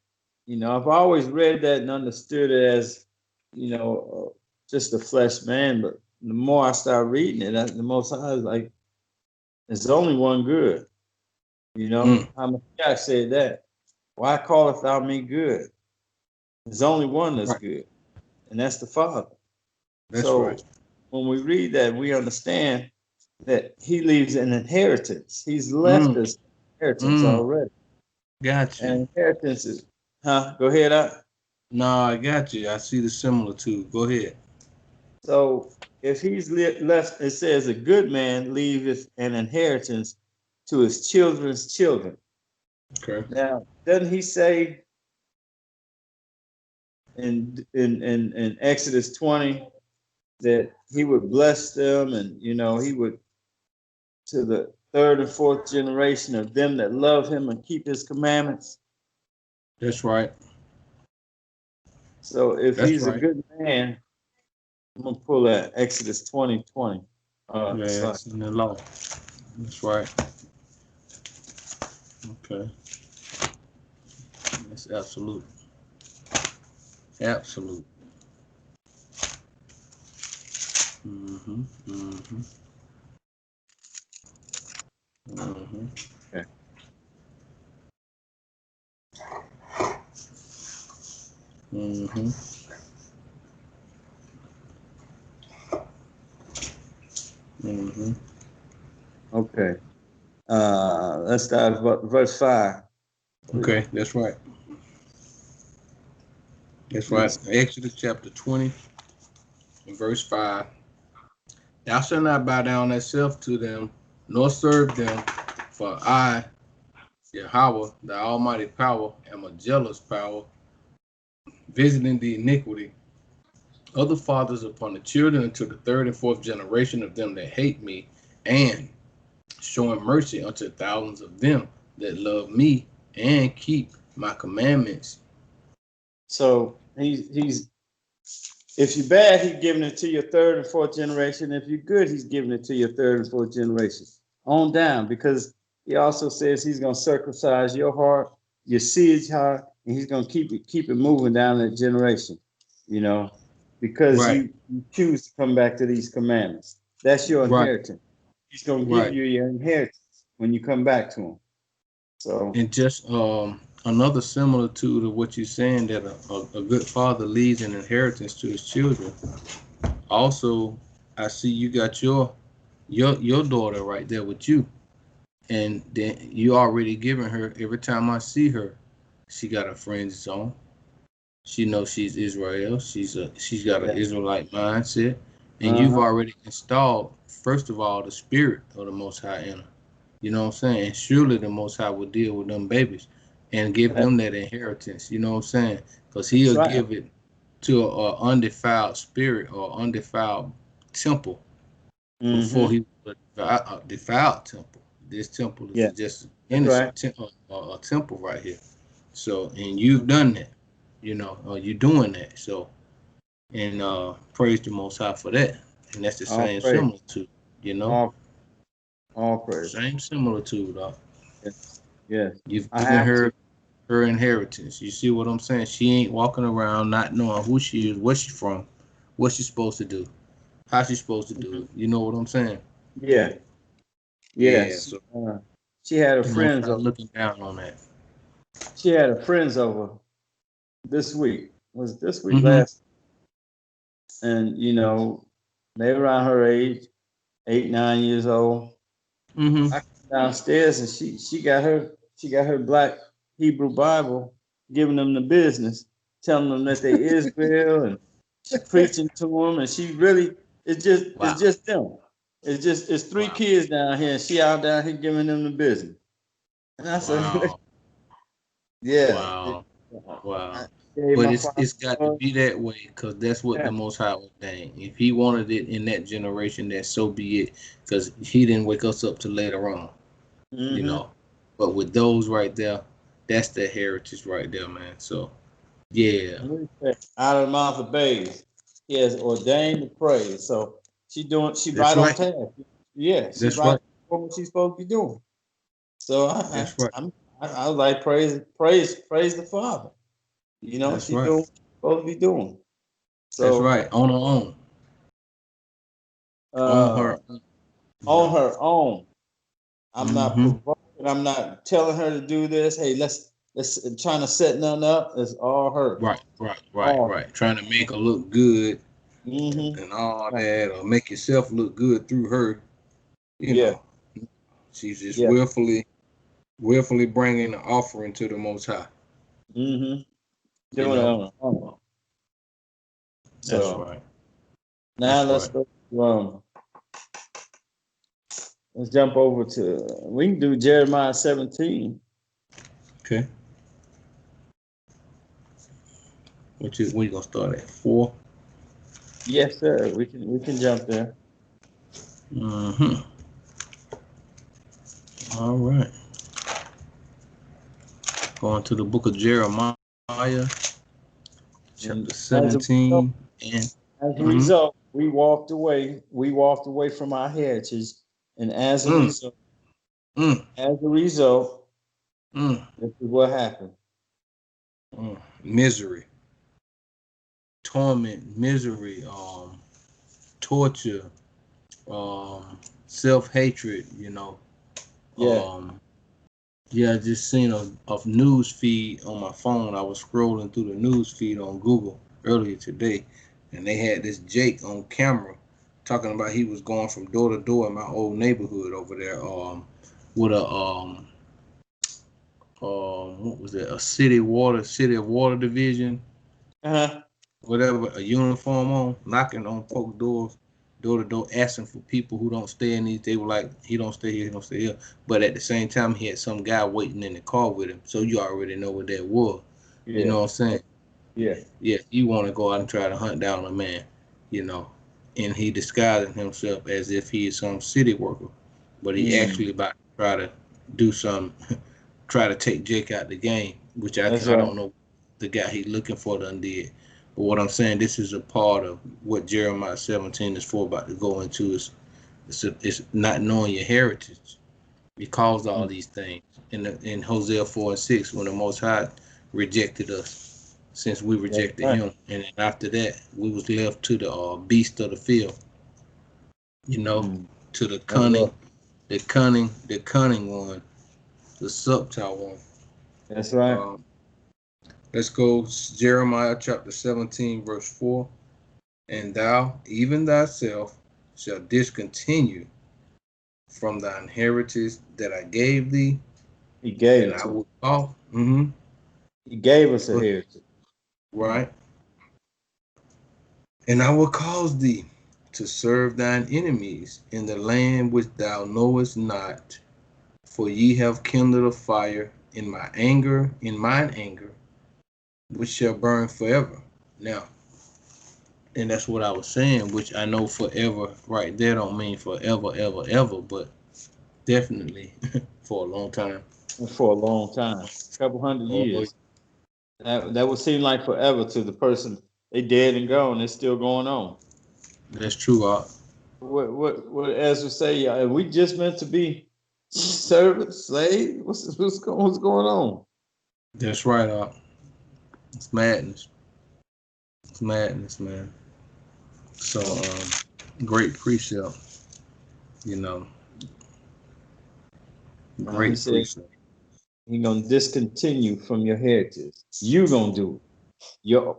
you know, I've always read that and understood it as, you know, just a flesh man. But the more I start reading it, the most I was like, there's only one good. You know, Mm. how Mashiach said that. Why calleth thou me good? There's only one that's Right. good, and that's the Father. That's So right. when we read that, we understand that he leaves an inheritance. He's left Mm, us inheritance mm, already. got you. And inheritance is, huh? Go ahead. No, I got you. I see the similitude. Go ahead. So if he's left, it says a good man leaveth an inheritance to his children's children. Okay. Now, doesn't he say in Exodus 20 that he would bless them, and he would, to the third and fourth generation of them that love him and keep his commandments? That's right. So if That's he's a right. good man, I'm gonna pull that Exodus 20:20. Yeah, Sorry. it's in the law. That's right. Okay. That's absolute. Absolute. Mm-hmm. Mm-hmm. Mm-hmm. Okay. Mm-hmm. Mm-hmm. Okay. Let's start at verse 5. Okay, that's right. That's right. Exodus chapter 20 and verse 5. Thou shalt not bow down thyself to them, nor serve them, for I, Yahweh, the Almighty Power, am a jealous power, visiting the iniquity of the fathers upon the children unto the third and fourth generation of them that hate me, and showing mercy unto thousands of them that love me and keep my commandments. So he's if you're bad, he's giving it to your third and fourth generation. If you're good, he's giving it to your third and fourth generation on down, because he also says he's gonna circumcise your heart, your seed's heart, and he's gonna keep it moving down that generation, you know, because Right, you choose to come back to these commandments. That's your right, inheritance. He's gonna give right. you your inheritance when you come back to him. So And just another similitude of what you're saying, that a good father leaves an inheritance to his children. Also, I see you got your daughter right there with you, and then you already giving her. Every time I see her, she got a friend zone. She knows she's Israel. She's got an yeah. Israelite mindset, and you've Uh-huh. already installed, first of all, the spirit of the Most High in her. You know what I'm saying? And surely the Most High will deal with them babies and give them that inheritance. You know what I'm saying? Because That's He'll right. give it to a undefiled spirit or undefiled temple before Mm-hmm. He will a defiled temple. This temple is Yeah, just that's right. innocent a temple right here. So, and you've done that. You know, you're doing that. So, and praise the Most High for that. And that's the All same praise. similitude. You know, All all praise. same similitude. Yes. Yes. You've I given have to. her inheritance. You see what I'm saying? She ain't walking around not knowing who she is, where she's from, what she's supposed to do, how she's supposed to do Mhm. it. You know what I'm saying? Yeah. Yeah. Yes. So She had her the Most friends High over. looking down on that. She had her friends over this week. Was this week Mm-hmm. last? And they around her age, 8, 9 years old. Mm-hmm. I come downstairs and she got her black Hebrew Bible, giving them the business, telling them that they Israel, and she preaching to them, and she really it's Wow. just them. It's three Wow. kids down here, and she out down here giving them the business. And I said, Wow. yeah, Wow. I Wow. gave But my it's got to father. be that way because that's what Yeah. the Most High ordained. If He wanted it in that generation, then so be it. Because He didn't wake us up to later on. You Mm-hmm. know. But with those right there, that's the heritage right there, man. So yeah, Out of the mouth of babes, he has ordained the praise. So she that's right on right. task. Yeah, she That's right right. on what she's supposed to be doing. So That's right. I like praise the Father. That's She right. doing what she's supposed to be doing. That's So right. On her own. On uh her own. You on know. her own. I'm not Mm-hmm. provoking, I'm not telling her to do this. Hey, let's trying to set nothing up. It's all her. Right. Right. Right. All Right. Trying to make her look good. and all that, or make yourself look good through her. You know, she's just willfully bringing the offering to the Most High. Doing You it know? on her own. That's So right. now let's go. Let's jump over to. We can do Jeremiah 17. Okay. What you gonna start at 4? Yes, sir. We can jump there. All right. Going to the book of Jeremiah, chapter 17. As a result, we walked away. We walked away from our heritage, and as a result, this is what happened. Misery, torment, misery, torture, self-hatred. You know. I just seen a news feed on my phone. I was scrolling through the news feed on Google earlier today, and they had this Jake on camera talking about he was going from door to door in my old neighborhood over there, with a what was it? A city of water division, whatever, a uniform on, knocking on folks' doors, door to door, asking for people who don't stay in these. They were like, he don't stay here, he don't stay here. But at the same time, he had some guy waiting in the car with him. So you already know what that was. You know what I'm saying? Yeah. You want to go out and try to hunt down a man, you know. And he disguising himself as if he is some city worker. But he actually about to try to do some, try to take Jake out the game, which I don't know the guy he's looking for done did. But what I'm saying, this is a part of what Jeremiah 17 is for, about to go into. It's not knowing your heritage. It caused all these things. In Hosea 4 and 6, when the Most High rejected us, since we rejected him. And then after that, we was left to the beast of the field. You know, to the cunning one, the subtle one. That's right. Let's go Jeremiah chapter 17, verse 4. And thou, even thyself, shall discontinue from thine heritage that I gave thee. He gave it to us. He gave us a heritage. Right. And I will cause thee to serve thine enemies in the land which thou knowest not. For ye have kindled a fire in mine anger, which shall burn forever. Now, and that's what I was saying, which I know forever right there don't mean forever, ever, but definitely for a long time. For a long time, a couple hundred years. That would seem like forever to the person. They dead and gone. It's still going on. That's true, Art. What Ezra say? Are we just meant to be servants, slaves? What's going on? That's right, Art. It's madness. It's madness, man. So, great precept. You know, great precept. He's gonna discontinue from your heritage. You gonna do it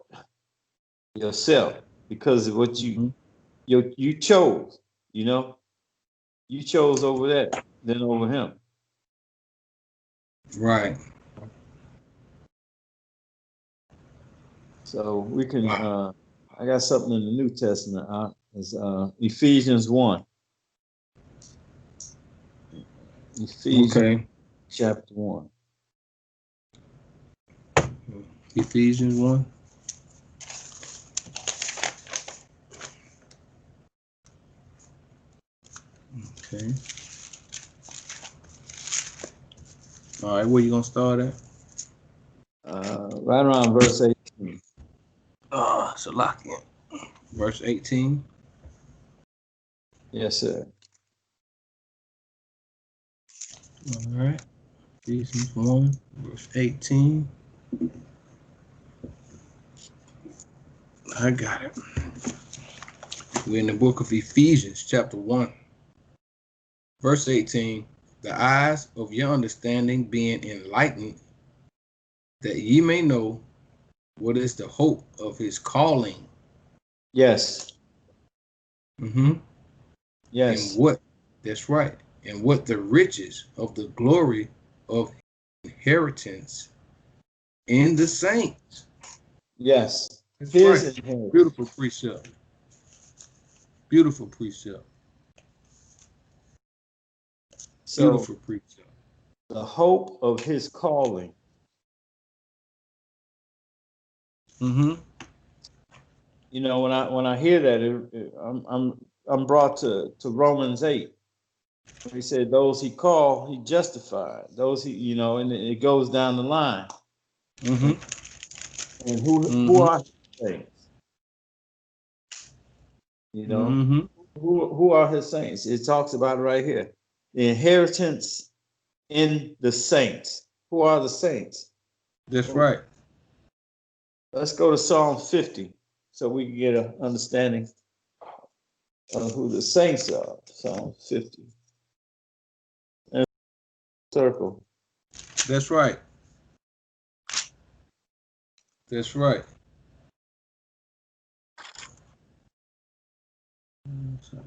yourself because of what you chose. You know, you chose over that than over him. Right. So we can. I got something in the New Testament. It's Ephesians 1. Ephesians chapter 1. Ephesians 1. Okay. All right, where you gonna start at? Right around verse 18. So lock in. Verse 18. Yes, sir. All right. Ephesians 1, verse 18. I got it. We're in the book of Ephesians, chapter 1, verse 18. The eyes of your understanding being enlightened, that ye may know what is the hope of his calling. Yes. Mm-hmm. Yes. And what? That's right. And what the riches of the glory of inheritance in the saints. Yes. That's His right. inheritance. Beautiful precept. Beautiful precept. So Beautiful precept. the hope of his calling. Mm-hmm. You know, when I hear that, I'm brought to Romans 8. He said, "Those he called, he justified. Those he, you know," and it goes down the line. Mm-hmm. And who Mm-hmm. are his saints? You know, Mm-hmm. who are his saints? It talks about it right here. The inheritance in the saints. Who are the saints? That's Well, right. let's go to Psalm 50 so we can get an understanding of who the saints are. Psalm 50. And circle. That's right. That's right.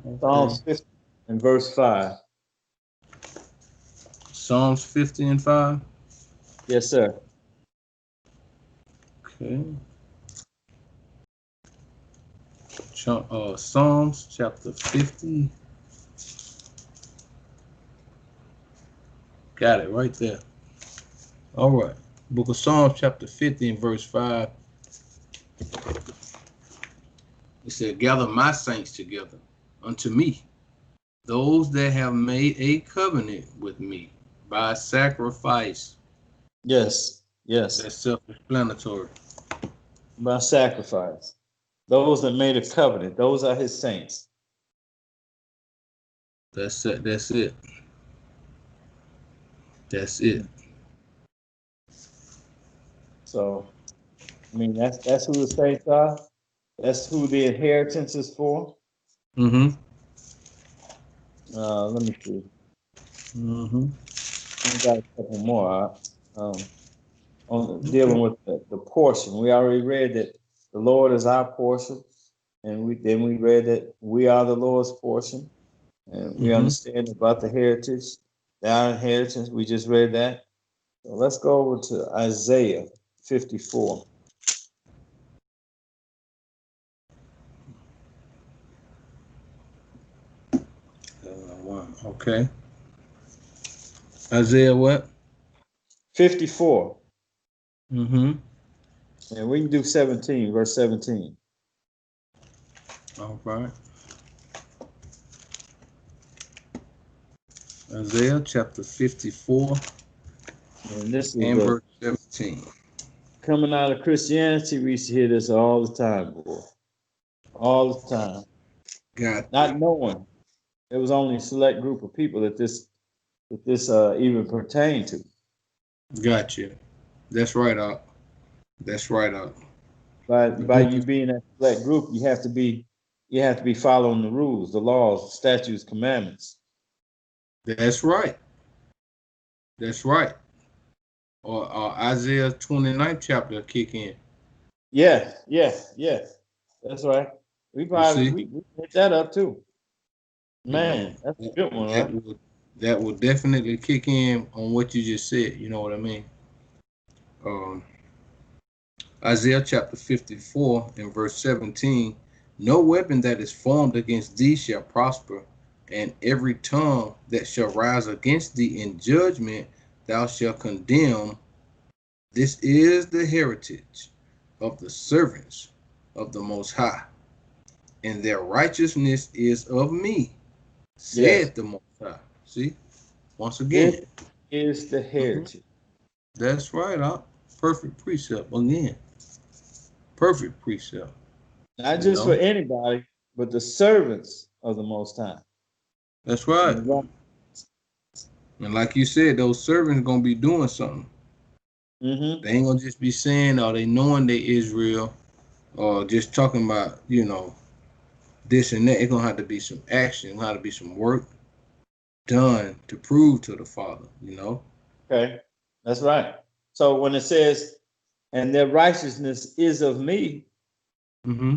Okay. Psalms 50 and verse 5. Psalms 50 and 5. Yes, sir. Okay. Psalms chapter 50. Got it right there. All right. Book of Psalms chapter 50 and verse 5. It said, gather my saints together unto me, those that have made a covenant with me by sacrifice. Yes. Yes. That's self-explanatory. By sacrifice. Those that made a covenant, those are his saints. That's it. That's it. That's it. So, I mean, that's who the saints are. That's who the inheritance is for. Mm-hmm. Let me see. Mm-hmm. We got a couple more. On Okay. dealing with the portion, we already read that the Lord is our portion, and we read that we are the Lord's portion, and we Mm-hmm. understand about the heritage, our inheritance. We just read that. So let's go over to Isaiah 54. Okay. Isaiah what? 54. Mm-hmm. And we can do 17, verse 17. All right. Isaiah chapter 54 And this is and verse 17. coming out of Christianity, we used to hear this all the time, boy. All the time. Got you. Not knowing it was only a select group of people that this even pertained to. Got you. That's right, Up. That's right, Up. The By book you is, being a select group, you have to be following the rules, the laws, statutes, commandments. that's right. That's right. Or Isaiah 29th chapter kick in. Yeah, yeah, yeah. That's right. We You probably see? we hit that up too. You know, Man, that's a good one, that right? will that will definitely kick in on what you just said. You know what I mean? Um, Isaiah chapter 54 and verse 17. No weapon that is formed against thee shall prosper, and every tongue that shall rise against thee in judgment thou shalt condemn. This is the heritage of the servants of the Most High, and their righteousness is of me, Yes. said the Most High. See, once This again. is the Mhm. heritage. That's right, perfect precept again. Perfect precept, Not you just for know. anybody, but the servants of the Most High. That's right. And like you said, those servants gonna be doing something. Mm-hmm. They ain't gonna just be saying, "Oh, they knowing they Israel," or just talking about, this and that. It's gonna have to be some action. It's gonna have to be some work done to prove to the Father. Okay, that's right. So when it says, "And their righteousness is of me," Mm-hmm.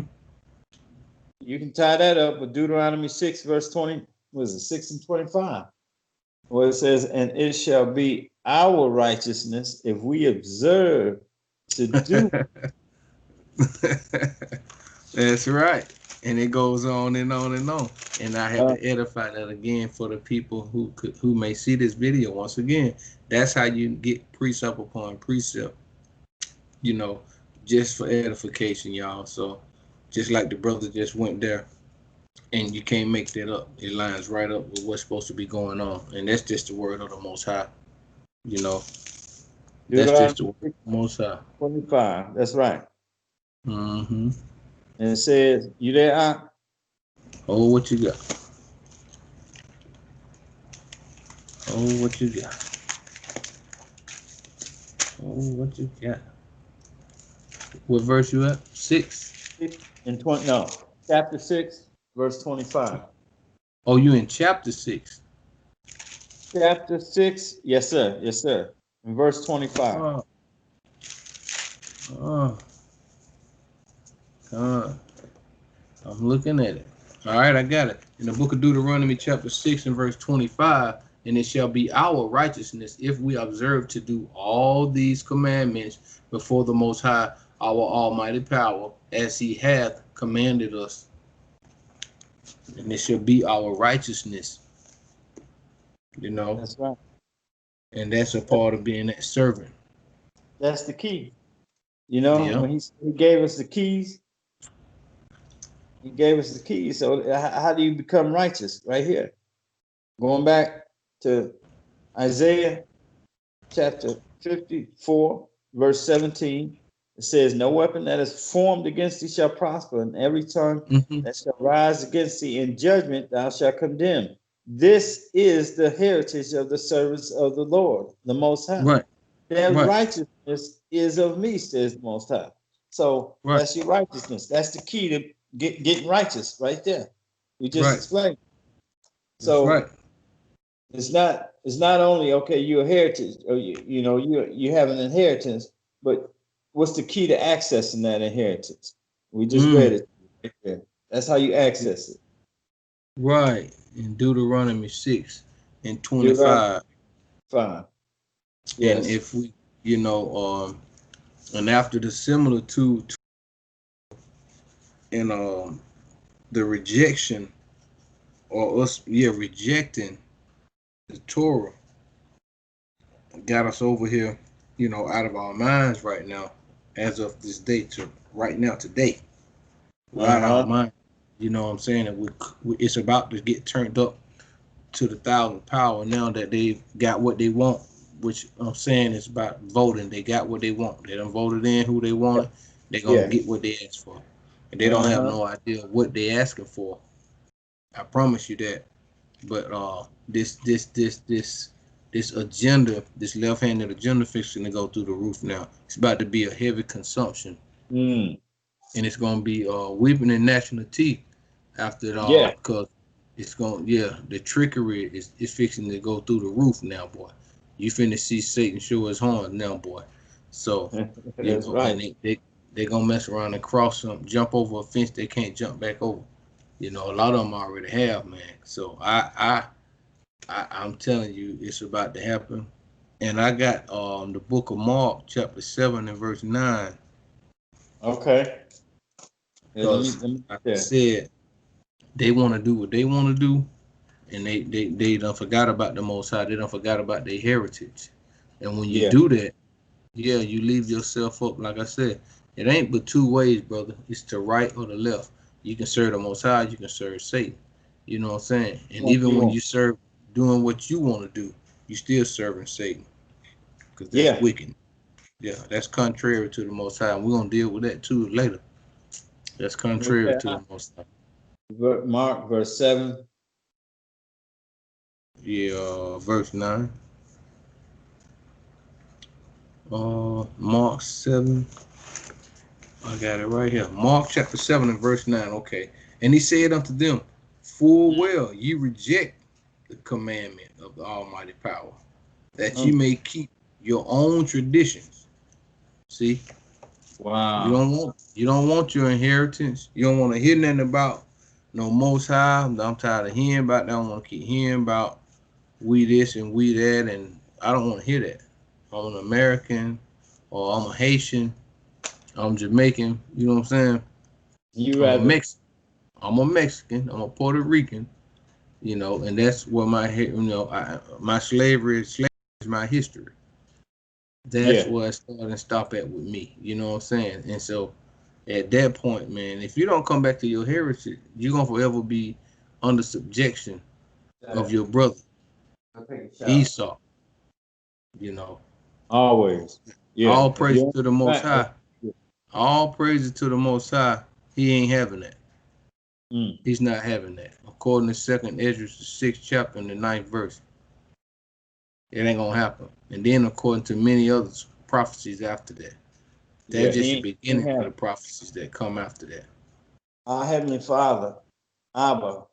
You can tie that up with Deuteronomy 6, verse 20. What is it? 6 and 25. Where it says, and it shall be our righteousness if we observe to do. That's right. And it goes on and on and on. And I have to edify that again for the people who may see this video. Once again, that's how you get precept upon precept, you know, just for edification, y'all. So just like the brother just went there, and you can't make that up. It lines right up with what's supposed to be going on. And that's just the word of the Most High, you know. That's just the word of the Most High. 25, that's right. Mm-hmm. And it says, you there, Aunt? Oh, what you got? Oh, what you got? Oh, what you got? What verse you at? 6? And 20, no, chapter 6, verse 25. Oh, you in chapter 6? Chapter 6, yes, sir, yes, sir. In verse 25. I'm looking at it. All right, I got it. In the book of Deuteronomy, chapter 6 and verse 25, and it shall be our righteousness if we observe to do all these commandments before the Most High, our almighty power, as he hath commanded us. And it shall be our righteousness. You know? That's right. And that's a part of being that servant. That's the key. You know, when he gave us the keys, he gave us the keys. So how do you become righteous? Right here. Going back to Isaiah chapter 54, verse 17, it says, no weapon that is formed against thee shall prosper, and every tongue that shall rise against thee in judgment thou shalt condemn. This is the heritage of the servants of the Lord, the Most High. Right. Their righteousness is of me, says the Most High. So that's your righteousness. That's the key to getting righteous right there. We just explained. So it's not only, okay, you're a heritage, or you have an inheritance, but what's the key to accessing that inheritance? We just read it right there. That's how you access it. Right. In Deuteronomy 6 and 25. Fine. Yes. And if we, and after the similar to in the rejection or us rejecting the Torah got us over here, out of our minds right now, as of this day to right now today. We're out of our mind. You know what I'm saying? And it's about to get turned up to the 1,000th power now that they've got what they want, which I'm saying is about voting. They got what they want. They done voted in who they wanted. They're going to get what they asked for. And they don't have no idea what they asking for. I promise you that. But this agenda, this left-handed agenda fixing to go through the roof now. It's about to be a heavy consumption. And it's going to be weeping and gnashing of teeth after it all. Because it's going, the trickery is fixing to go through the roof now, boy. You finna see Satan show his horns now, boy. So, that's right. And they're going to mess around and jump over a fence they can't jump back over. A lot of them already have, man. So I'm telling you, it's about to happen. And I got the book of Mark, chapter 7 and verse 9. Okay. Because like I said, they want to do what they want to do, and they done forgot about the Most High. They done forgot about their heritage. And when you do that, you leave yourself up. Like I said, it ain't but two ways, brother. It's to right or the left. You can serve the Most High, you can serve Satan. You know what I'm saying? And even when you serve doing what you want to do, you still serving Satan. Because that's wicked. Yeah, that's contrary to the Most High. And we're going to deal with that too later. That's contrary to the Most High. Mark, verse 7. Yeah, verse 9. Mark 7. I got it right here. Mark chapter 7 and verse 9. Okay. And he said unto them, full well ye reject the commandment of the almighty power, that you may keep your own traditions. See? Wow. You don't want your inheritance. You don't want to hear nothing about no Most High. I'm tired of hearing about that. I don't want to keep hearing about we this and we that, and I don't want to hear that. I'm an American, or I'm a Haitian, I'm Jamaican. You know what I'm saying? You I'm a rather, Mexican. I'm a Mexican. I'm a Puerto Rican. You know, and that's what my slavery is my history. That's yeah, where it started and stop at with me. You know what I'm saying? And so at that point, man, if you don't come back to your heritage, you're gonna forever be under subjection of your brother Esau. You know, always. Yeah. all If praise you to the Most don't High. All praises to the Most High. He ain't having that. mm, He's not having that. According to Second Ezra, the 6th chapter and the 9th verse, it ain't gonna happen. And then according to many other prophecies after that, yeah, that's just the he ain't beginning of have the it. prophecies that come after that. Our Heavenly Father, Abba,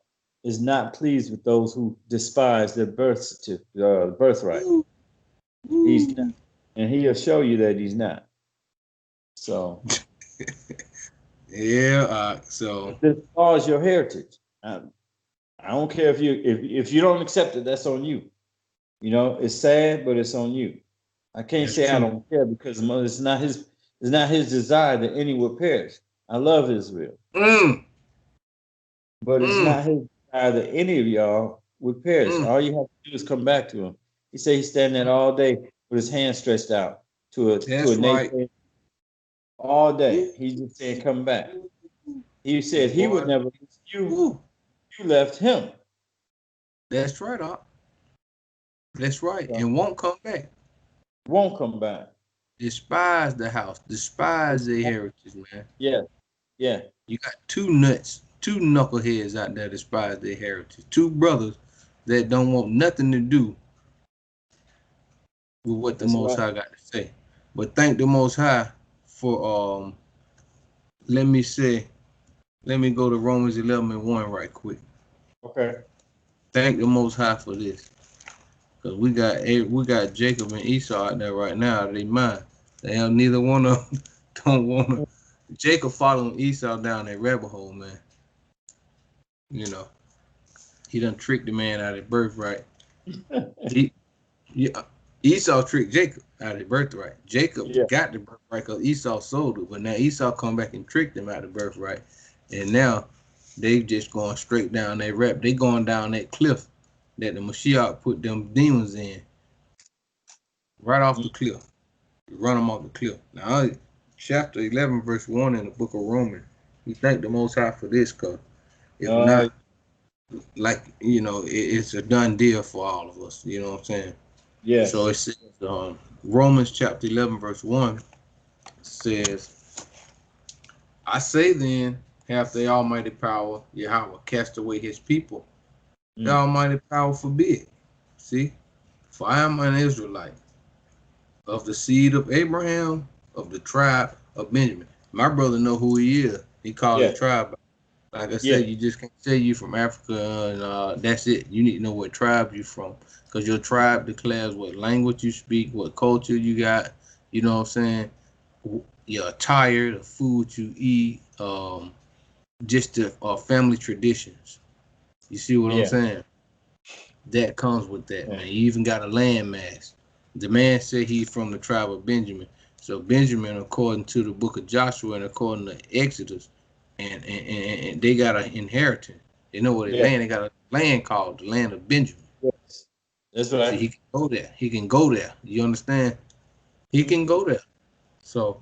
is not pleased with those who despise their birthright. Ooh, He's not. ooh. And he'll show you that he's not. So Yeah. So this is your heritage. I don't care if you don't accept it, that's on you. You know, it's sad, but it's on you. I can't that's say I true. don't care because it's not his desire that any would perish. I love Israel, Mm, but it's mm, not his desire that any of y'all would perish. mm. All you have to do is come back to him. He said he's standing there all day with his hand stretched out to a That's right. nation all day. Ooh, He's just saying, come back. He said and he would boy, never leave you. ooh, You left him. that's right, Op. That's right. So And won't come back. won't come back. Despise the house. Despise the heritage, man. Yeah, yeah, You got two nuts, two knuckleheads out there despise their heritage. Two brothers that don't want nothing to do with what the that's Most right. High got to say. But thank the Most High for let me say, let me go to Romans 11 and 1 right quick. Okay. Thank the Most High for this. Because we got Jacob and Esau out there right now. They mind. They have neither one of them don't wanna Jacob following Esau down that rabbit hole, man. You know. He done tricked the man out of his birthright. He, yeah, Esau tricked Jacob out of his birthright. Jacob Yeah, got the birthright because Esau sold it, but now Esau come back and tricked him out of the birthright, and now they just going straight down that rap. They going down that cliff that the Mashiach put them demons in, right off the cliff. Run them off the cliff. Now, chapter 11, verse 1 in the book of Romans. We thank the Most High for this, because if uh, not, like, it's a done deal for all of us. You know what I'm saying? So yes. it says, Romans chapter 11, verse 1 says, I say then, hath the almighty power, Yahweh, cast away his people. The Mm. almighty power forbid. See? For I am an Israelite, of the seed of Abraham, of the tribe of Benjamin. My brother know who he is. He called his Yeah, tribe. Like I yeah, said, you just can't say you from Africa and that's it. You need to know what tribe you from, because your tribe declares what language you speak, what culture you got. You know what I'm saying? Your attire, the food you eat, just the family traditions. You see what I'm yeah, saying? That comes with that, yeah, man. You even got a landmass. The man said he's from the tribe of Benjamin. So Benjamin, according to the book of Joshua and according to Exodus, and they got an inheritance. They know where they yeah, land. They got a land called the land of Benjamin. yes. That's See, right. he can go there. He can go there. You understand? He Mhm. can go there. So,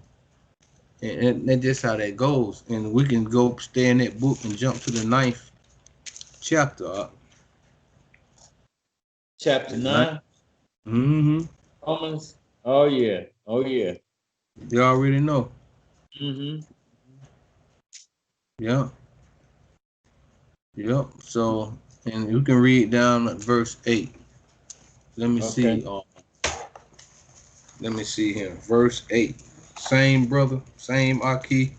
and that's just how that goes. And we can go stay in that book and jump to the 9th chapter. Chapter The ninth. 9, Mm-hmm. Romans. Oh, yeah. Oh, yeah. You already know. Mm-hmm. Yeah. Yep. So, and you can read down at verse 8. Let me Okay. see. Let me see here. Verse 8. Same brother, same Aki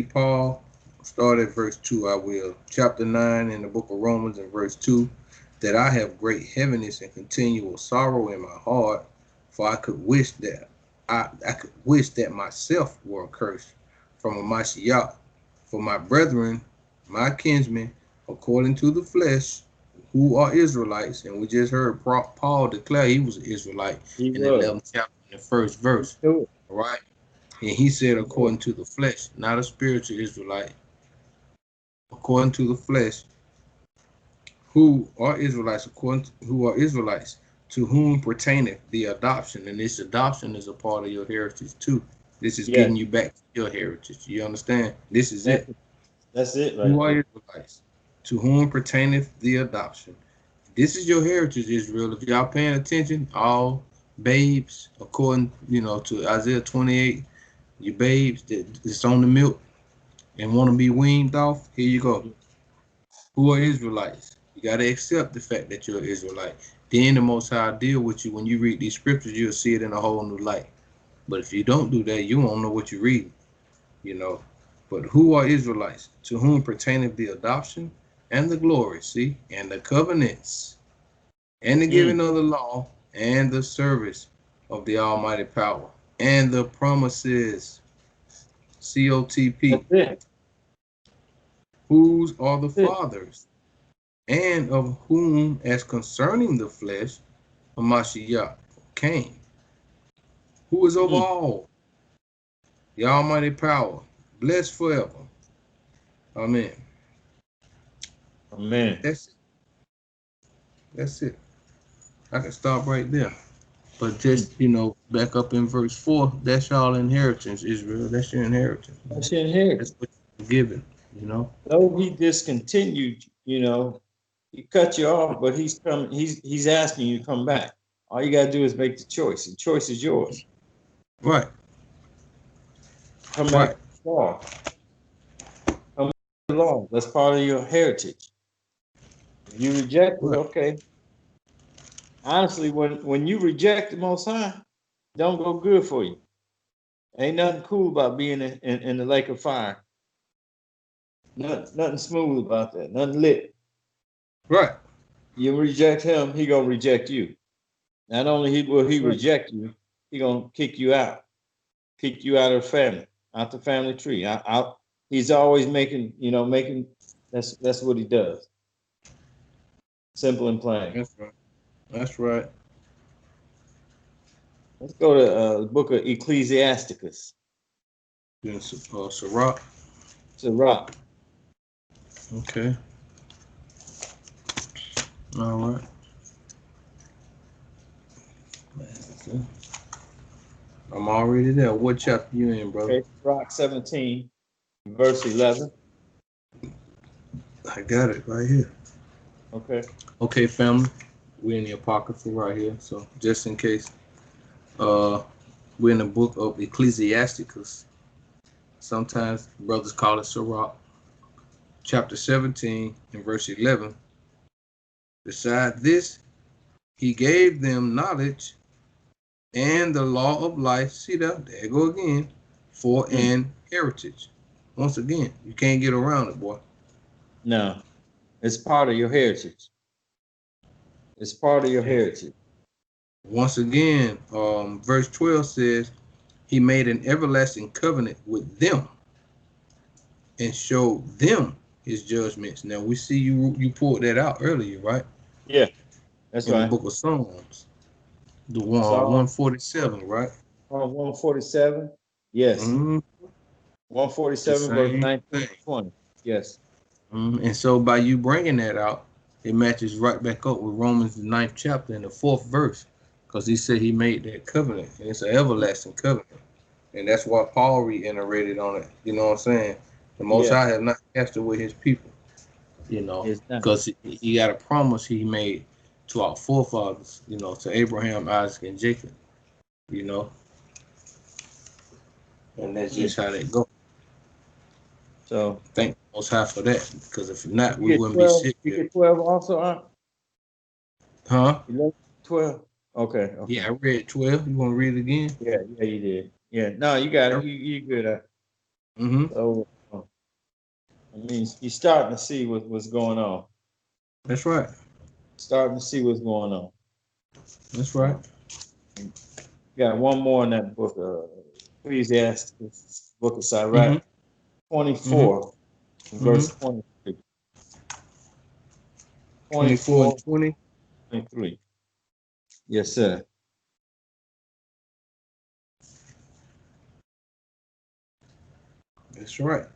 Paul. Start at verse 2, I will. Chapter 9 in the book of Romans and verse 2. That I have great heaviness and continual sorrow in my heart, for I could wish that I could wish that myself were accursed from a Mashiach, for my brethren my kinsmen, according to the flesh, who are Israelites. And we just heard Paul declare he was an Israelite He in the was. 11th chapter, in the first verse. Do it. All right. And he said, according to the flesh, not a spiritual Israelite, according to the flesh, who are Israelites, who are Israelites, to whom pertaineth the adoption. And this adoption is a part of your heritage too. This is getting you back to your heritage. You understand? This is it. That's it, right? Who are Israelites? To whom pertaineth the adoption. This is your heritage, Israel. If y'all paying attention, all babes, according to Isaiah 28, you babes that's on the milk and want to be weaned off, here you go. Who are Israelites? You got to accept the fact that you're an Israelite. Then the Most High deal with you. When you read these scriptures, you'll see it in a whole new light. But if you don't do that, you won't know what you read. But who are Israelites? To whom pertaineth the adoption and the glory, see, and the covenants, and the giving of the law, and the service of the almighty power, and the promises, COTP, whose are the fathers, and of whom, as concerning the flesh, Hamashiach came, who is of all, the almighty power, blessed forever. Amen. Amen. That's it. I can stop right there. But just, back up in verse 4, that's y'all inheritance, Israel. That's your inheritance. That's your inheritance. That's what you're given, Though he discontinued, he cut you off, but he's coming, he's asking you to come back. All you gotta do is make the choice. The choice is yours. Right. Come back to the law. Come back to the law. That's part of your heritage. If you reject it, okay. Honestly, when you reject the Most High, don't go good for you. Ain't nothing cool about being in the lake of fire. Nothing smooth about that. Nothing lit. Right. You reject him, he gonna reject you. Not only will he reject you, he gonna kick you out of the family, out the family tree. He's always making. That's what he does. Simple and plain. That's right. That's right. Let's go to the book of Ecclesiasticus. Sirach. Sirach. Okay. All right. I'm already there. What chapter you in, brother? Okay, Sirach 17, verse 11. I got it right here. Okay. Okay, family. We're in the Apocrypha right here. So just in case, we're in the book of Ecclesiasticus. Sometimes brothers call it Sirach. Chapter 17 and verse 11. Beside this, he gave them knowledge and the law of life. See that? There you go again. For an heritage. Once again, you can't get around it, boy. No, it's part of your heritage. It's part of your heritage. Once again, verse 12 says, he made an everlasting covenant with them and showed them his judgments. Now we see you pulled that out earlier, right? Yeah, that's in right. the book of Psalms, the 147, right? 147. Yes. 147 verse 19 to 20. Yes. And so by you bringing that out, it matches right back up with Romans the 9th chapter in the 4th verse, because he said he made that covenant, and it's an everlasting covenant. And that's why Paul reiterated on it. You know what I'm saying? The Most High have not cast away his people, because he got a promise he made to our forefathers, to Abraham, Isaac, and Jacob, and that's just how that goes. So thank the Most High for that, because if not, we wouldn't be sick. You get 12 also, huh? 11, 12. Okay. Yeah, I read 12. You want to read it again? Yeah, you did. Yeah, no, you got it. You good. So, I mean, you're starting to see what's going on. That's right. Starting to see what's going on. That's right. You got one more in that book, Ecclesiastes, book of Sirach, 24, verse 23. 24 and 20. 23. Yes, sir. That's right.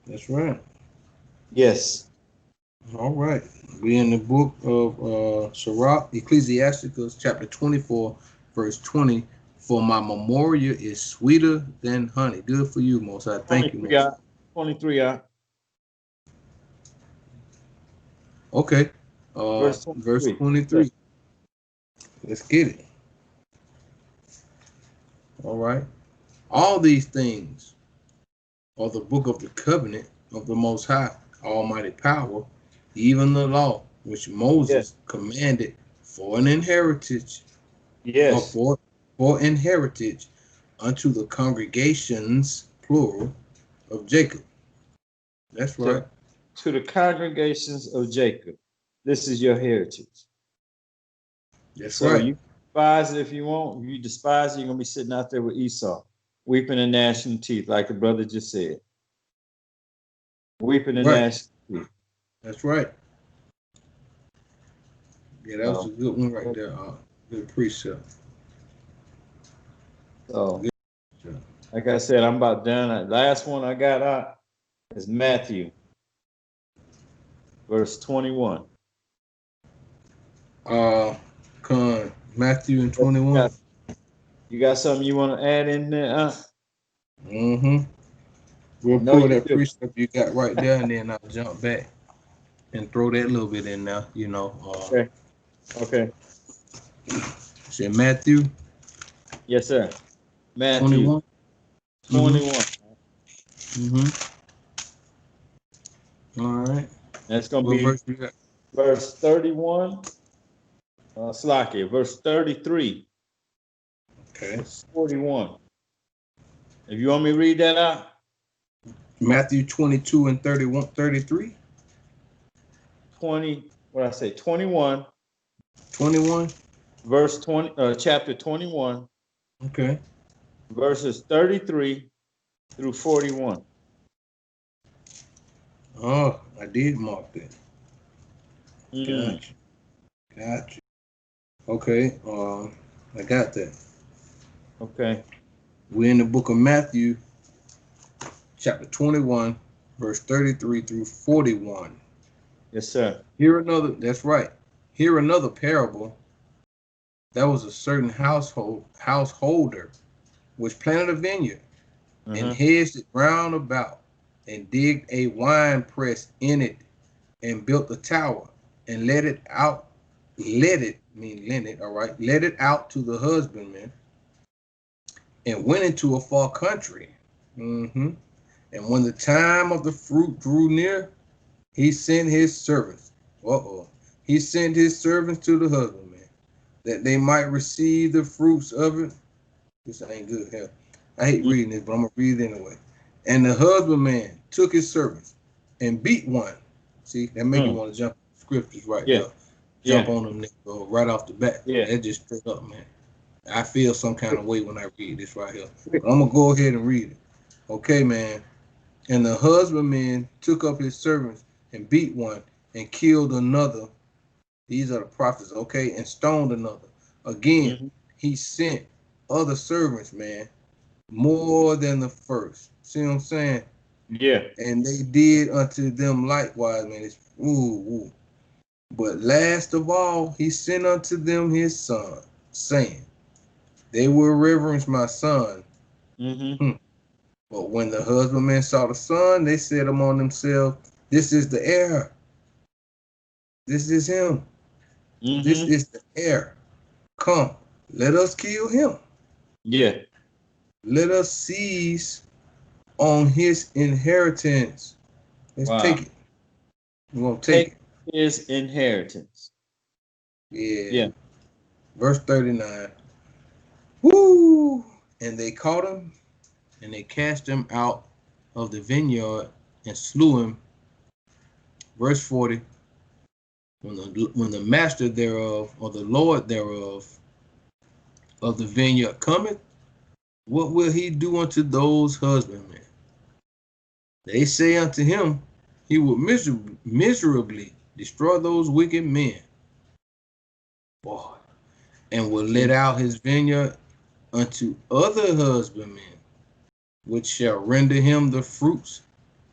That's right. Yes. All right. We in the book of Sirach, Ecclesiasticus, chapter 24, verse 20. For my memorial is sweeter than honey. Good for you, Most High. Thank you, 23 Most out. 23 out. Okay. Verse Verse 23. 23. Let's get it. All right. All these things are the book of the covenant of the Most High, Almighty power, even the law which Moses commanded for an inheritance, or Yes. for an heritage unto the congregations, plural, of Jacob. That's right. To the congregations of Jacob. This is your heritage. That's So right. you despise it if you want. If you despise it, you're gonna be sitting out there with Esau, weeping and gnashing teeth, like the brother just said. Weeping and Right. gnashing teeth. That's right. Yeah, that was a good one right there. Good precept. So, Good. like I said, I'm about done. Last one I got out is Matthew, verse 21. Matthew and 21. You got something you want to add in there? Mm-hmm. We'll pull that precept you got right there, and then I'll jump back and throw that little bit in there, you know. Okay. Okay. Said Matthew. Yes, sir. Matthew 21. 21. Mm-hmm. All right. That's going to What be verse you got? verse 31. Slacky, verse 33. Okay. Verse 41. If you want me to read that out. Matthew 22 and 31, 33. 20, what I say, 21. 21. Verse 20, chapter 21. Okay. Verses 33 through 41. Oh, I did mark that. Gotcha. Gotcha. Okay. I got that. Okay. We're in the book of Matthew, chapter 21, verse 33 through 41. Yes, sir. That's right. Here another parable. That was a certain householder which planted a vineyard and hedged it round about and digged a wine press in it and built a tower and let it out to the husbandman and went into a far country. And when the time of the fruit drew near, he sent his servants. He sent his servants to the husbandman that they might receive the fruits of it. This ain't good. Hell, I hate reading this, but I'm gonna read it anyway. And the husbandman took his servants and beat one. See, that make you want to jump scriptures right there. Jump on them right off the bat. Yeah. That just straight up, man. I feel some kind of way when I read this right here. But I'm gonna go ahead and read it. Okay, man. And the husbandman took up his servants and beat one and killed another. These are the prophets, okay, and stoned another. Again, he sent other servants, man, more than the first. See what I'm saying? Yeah. And they did unto them likewise, man. It's But last of all, he sent unto them his son, saying, they will reverence my son. But when the husbandmen saw the son, they said among themselves, this is the heir. This is him. This is the heir. Come, let us kill him. Yeah. Let us seize on his inheritance. Let's take it. We're going to take his inheritance. Yeah. Verse 39. Woo! And they caught him, and they cast him out of the vineyard and slew him. Verse 40. When the master thereof, or the Lord thereof, of the vineyard cometh, what will he do unto those husbandmen? They say unto him, He will miserably destroy those wicked men, boy, and will let out his vineyard unto other husbandmen, which shall render him the fruits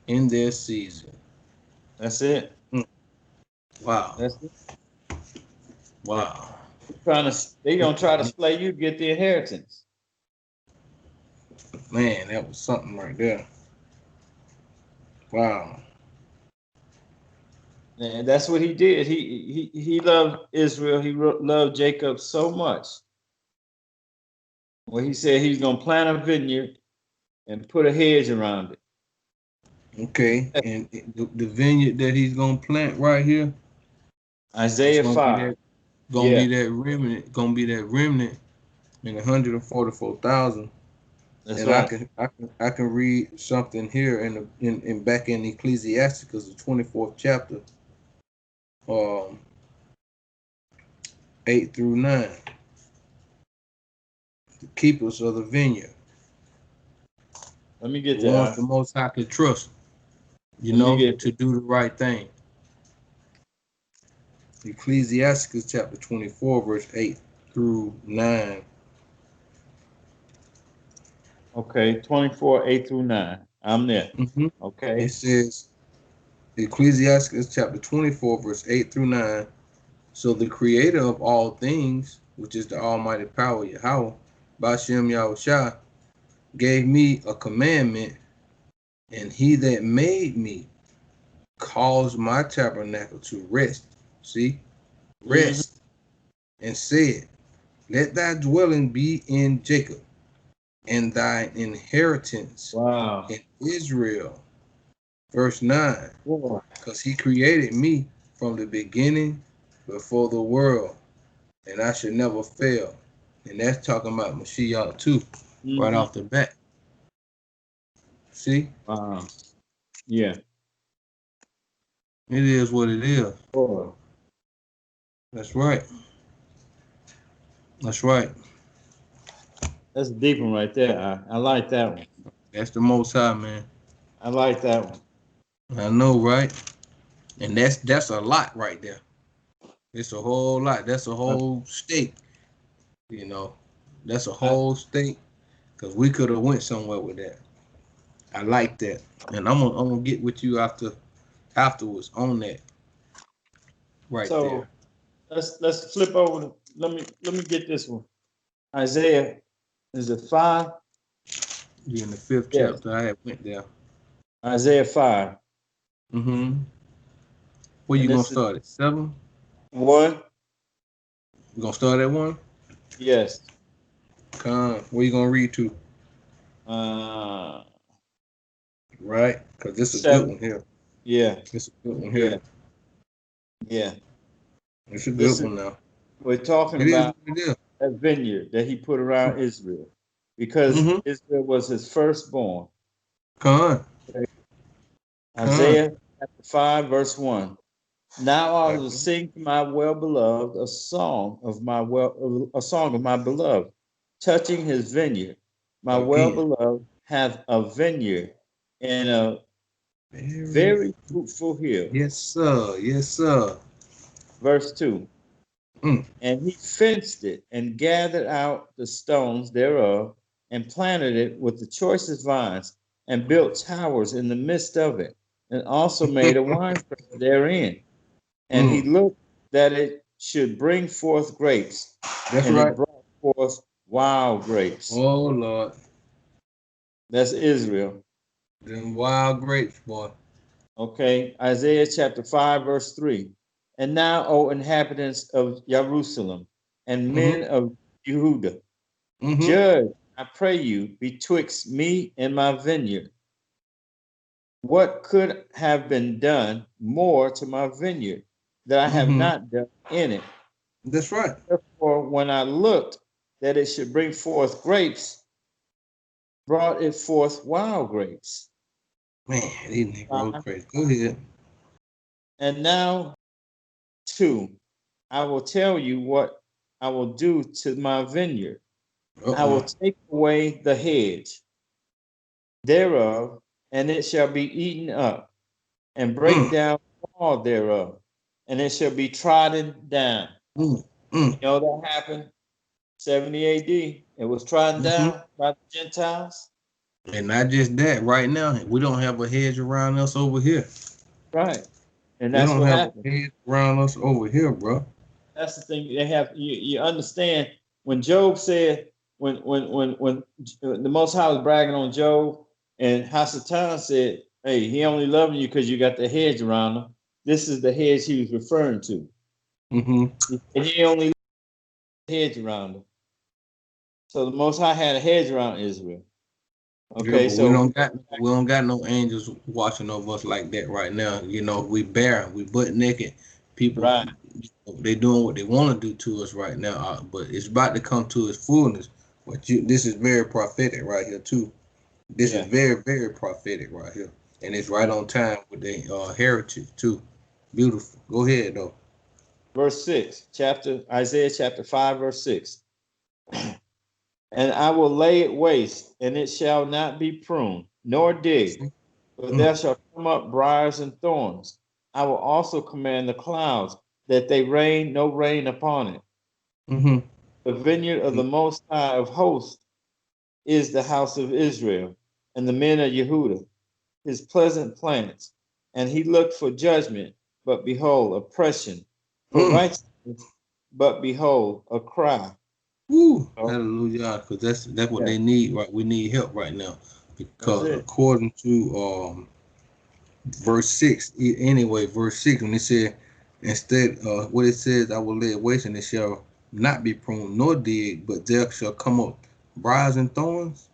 in their season. That's it. Wow. That's it. Wow. They gonna try to slay you to get the inheritance. Man, that was something right there. Wow. And that's what he did. He loved Israel. He loved Jacob so much. Well, he said he's gonna plant a vineyard and put a hedge around it. Okay, and the vineyard that he's gonna plant right here, Isaiah 5. Be that remnant in 144,000. That's And right. I can read something here in back in Ecclesiasticus, the 24th chapter, 8 through 9. The keepers of the vineyard. Let me get the ones the that. Most High can trust, to do the right thing. Ecclesiasticus chapter 24, verse 8 through 9. Okay, 24, 8 through 9. I'm there. Okay. It says, Ecclesiasticus chapter 24, verse 8 through 9. So the creator of all things, which is the almighty power Yahweh, Bashem Yahushua, gave me a commandment, and he that made me caused my tabernacle to rest. See? Rest. And said, let thy dwelling be in Jacob, and thy inheritance in Israel. Verse 9. Because he created me from the beginning before the world, and I should never fail. And that's talking about Mashiach too, right off the bat. See? Yeah. It is what it is. That's right. That's right. That's a deep one right there. I like that one. That's the Most High, man. I like that one. I know, right? And that's a lot right there. It's a whole lot. That's a whole state. That's a whole state. Because we could have went somewhere with that. I like that. And I'm gonna get with you afterwards on that. Right there. Let's flip over. Let me get this one. Isaiah, is it 5? You're in the 5th chapter. I went there. Isaiah 5. Where you gonna start at? 7? 1. You gonna start at 1? Yes. Where you gonna read to? Right, because this is a good one here. Yeah. This is a good one here. Yeah. It's a good one now. We're talking about a vineyard that he put around Israel, because Israel was his firstborn. Isaiah chapter 5, verse 1. Now I will sing to my well-beloved a song of my beloved, touching his vineyard. My well-beloved hath a vineyard in a very fruitful hill. Yes, sir. Yes, sir. Verse 2. And he fenced it and gathered out the stones thereof and planted it with the choicest vines and built towers in the midst of it, and also made a winepress therein. And he looked that it should bring forth grapes. That's right. It brought forth wild grapes. Oh, Lord. That's Israel. Them wild grapes, boy. Okay. Isaiah chapter 5, verse 3. And now, O inhabitants of Jerusalem and men of Yehuda, judge, I pray you, betwixt me and my vineyard. What could have been done more to my vineyard that I have not done in it? That's right. Therefore, when I looked that it should bring forth grapes, brought it forth wild grapes. Man, these Negroes crazy. Go ahead. And now, 2, I will tell you what I will do to my vineyard. I will take away the hedge thereof, and it shall be eaten up, and break down the wall thereof, and it shall be trodden down. You know that happened 70 AD. It was trodden down by the Gentiles. And not just that, right now, we don't have a hedge around us over here. Right. And We that's don't what have happened. a hedge around us over here, bro. That's the thing. They have you understand when Job said when the Most High was bragging on Job, and Hasatan said, "Hey, he only loving you because you got the hedge around him." This is the hedge he was referring to. And he only had a hedge around him. So the Most High had a hedge around Israel. Okay, yeah, but we don't got no angels watching over us like that right now. You know, we butt naked. People, right. They doing what they want to do to us right now, but it's about to come to its fullness. But this is very prophetic right here too. This is very, very prophetic right here, and it's right on time with the heritage too. Beautiful. Go ahead though. Verse 6, Isaiah chapter 5, verse 6. And I will lay it waste, and it shall not be pruned, nor digged, but there shall come up briars and thorns. I will also command the clouds that they rain no rain upon it. The vineyard of the Most High of hosts is the house of Israel, and the men of Yehudah, his pleasant plants. And he looked for judgment, but behold, oppression, for righteousness, but behold, a cry. Woo, hallelujah, because that's what they need, right? We need help right now, because according to verse 6, anyway, verse 6, when it said, instead, what it says, I will lay it waste, and it shall not be pruned nor dig, but there shall come up briars and thorns.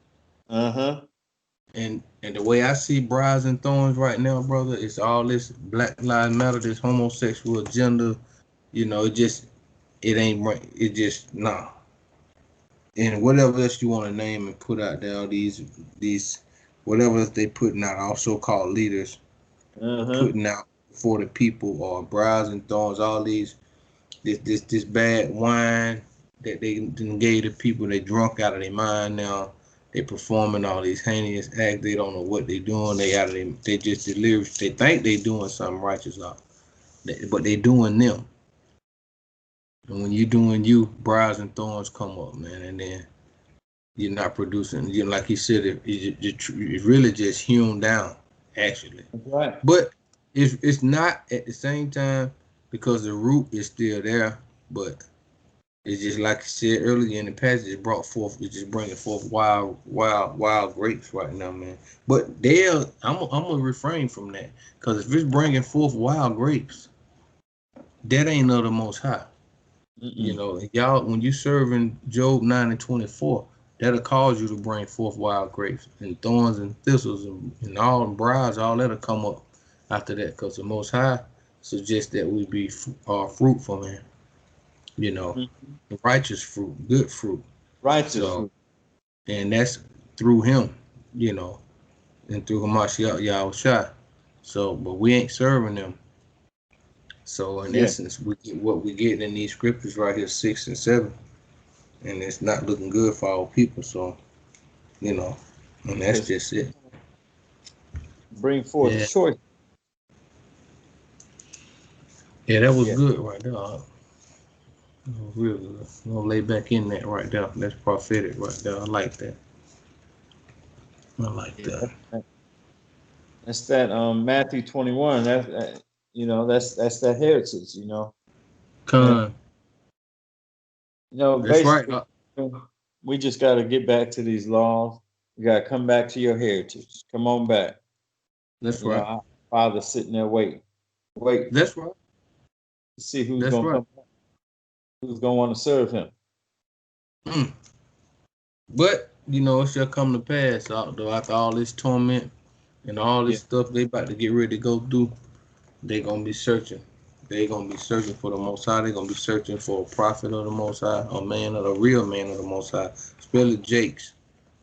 And the way I see briars and thorns right now, brother, it's all this Black Lives Matter, this homosexual agenda. You know, it ain't right. It just nah. And whatever else you want to name and put out there, these whatever else they putting out, our so-called leaders putting out for the people, or briars and thorns, all this bad wine that they gave the people. They drunk out of their mind now. They performing all these heinous acts. They don't know what they doing. They just delirious. They think they doing something righteous, but they doing them. And when you doing you, briars and thorns come up, man, and then you're not producing. You know, like he said, it's really just hewn down, actually. Right. But it's not at the same time, because the root is still there, but it's just like I said earlier in the passage, it's just bringing forth wild grapes right now, man. But I'm gonna refrain from that, because if it's bringing forth wild grapes, that ain't of the Most High. You know, y'all, when you serving Job 9:24, that'll cause you to bring forth wild grapes and thorns and thistles and all briars, all that'll come up after that, because the Most High suggests that we be fruitful, man. You know, righteous fruit, good fruit. Righteous fruit. And that's through him, you know, and through Hamashiach Yahushua. So, but we ain't serving them. So in essence, we get what we get in these scriptures right here, 6 and 7, and it's not looking good for our people. So, you know, and that's just it. Bring forth choice. Yeah, that was good right there. Real good. I'm gonna lay back in that right there. That's prophetic right there. I like that. That's that Matthew 21. That's you know, that's that heritage, you know. You know, that's basically, right. We just got to get back to these laws. You got to come back to your heritage. Come on back. That's right. Our Father's sitting there waiting. That's right. To see who's going to come back. Who's going to want to serve him. But, you know, it shall come to pass, though, after all this torment and all this stuff they about to get ready to go through, they going to be searching. They going to be searching for the Most High. They going to be searching for a prophet of the Most High, a real man of the Most High. Spell it Jakes,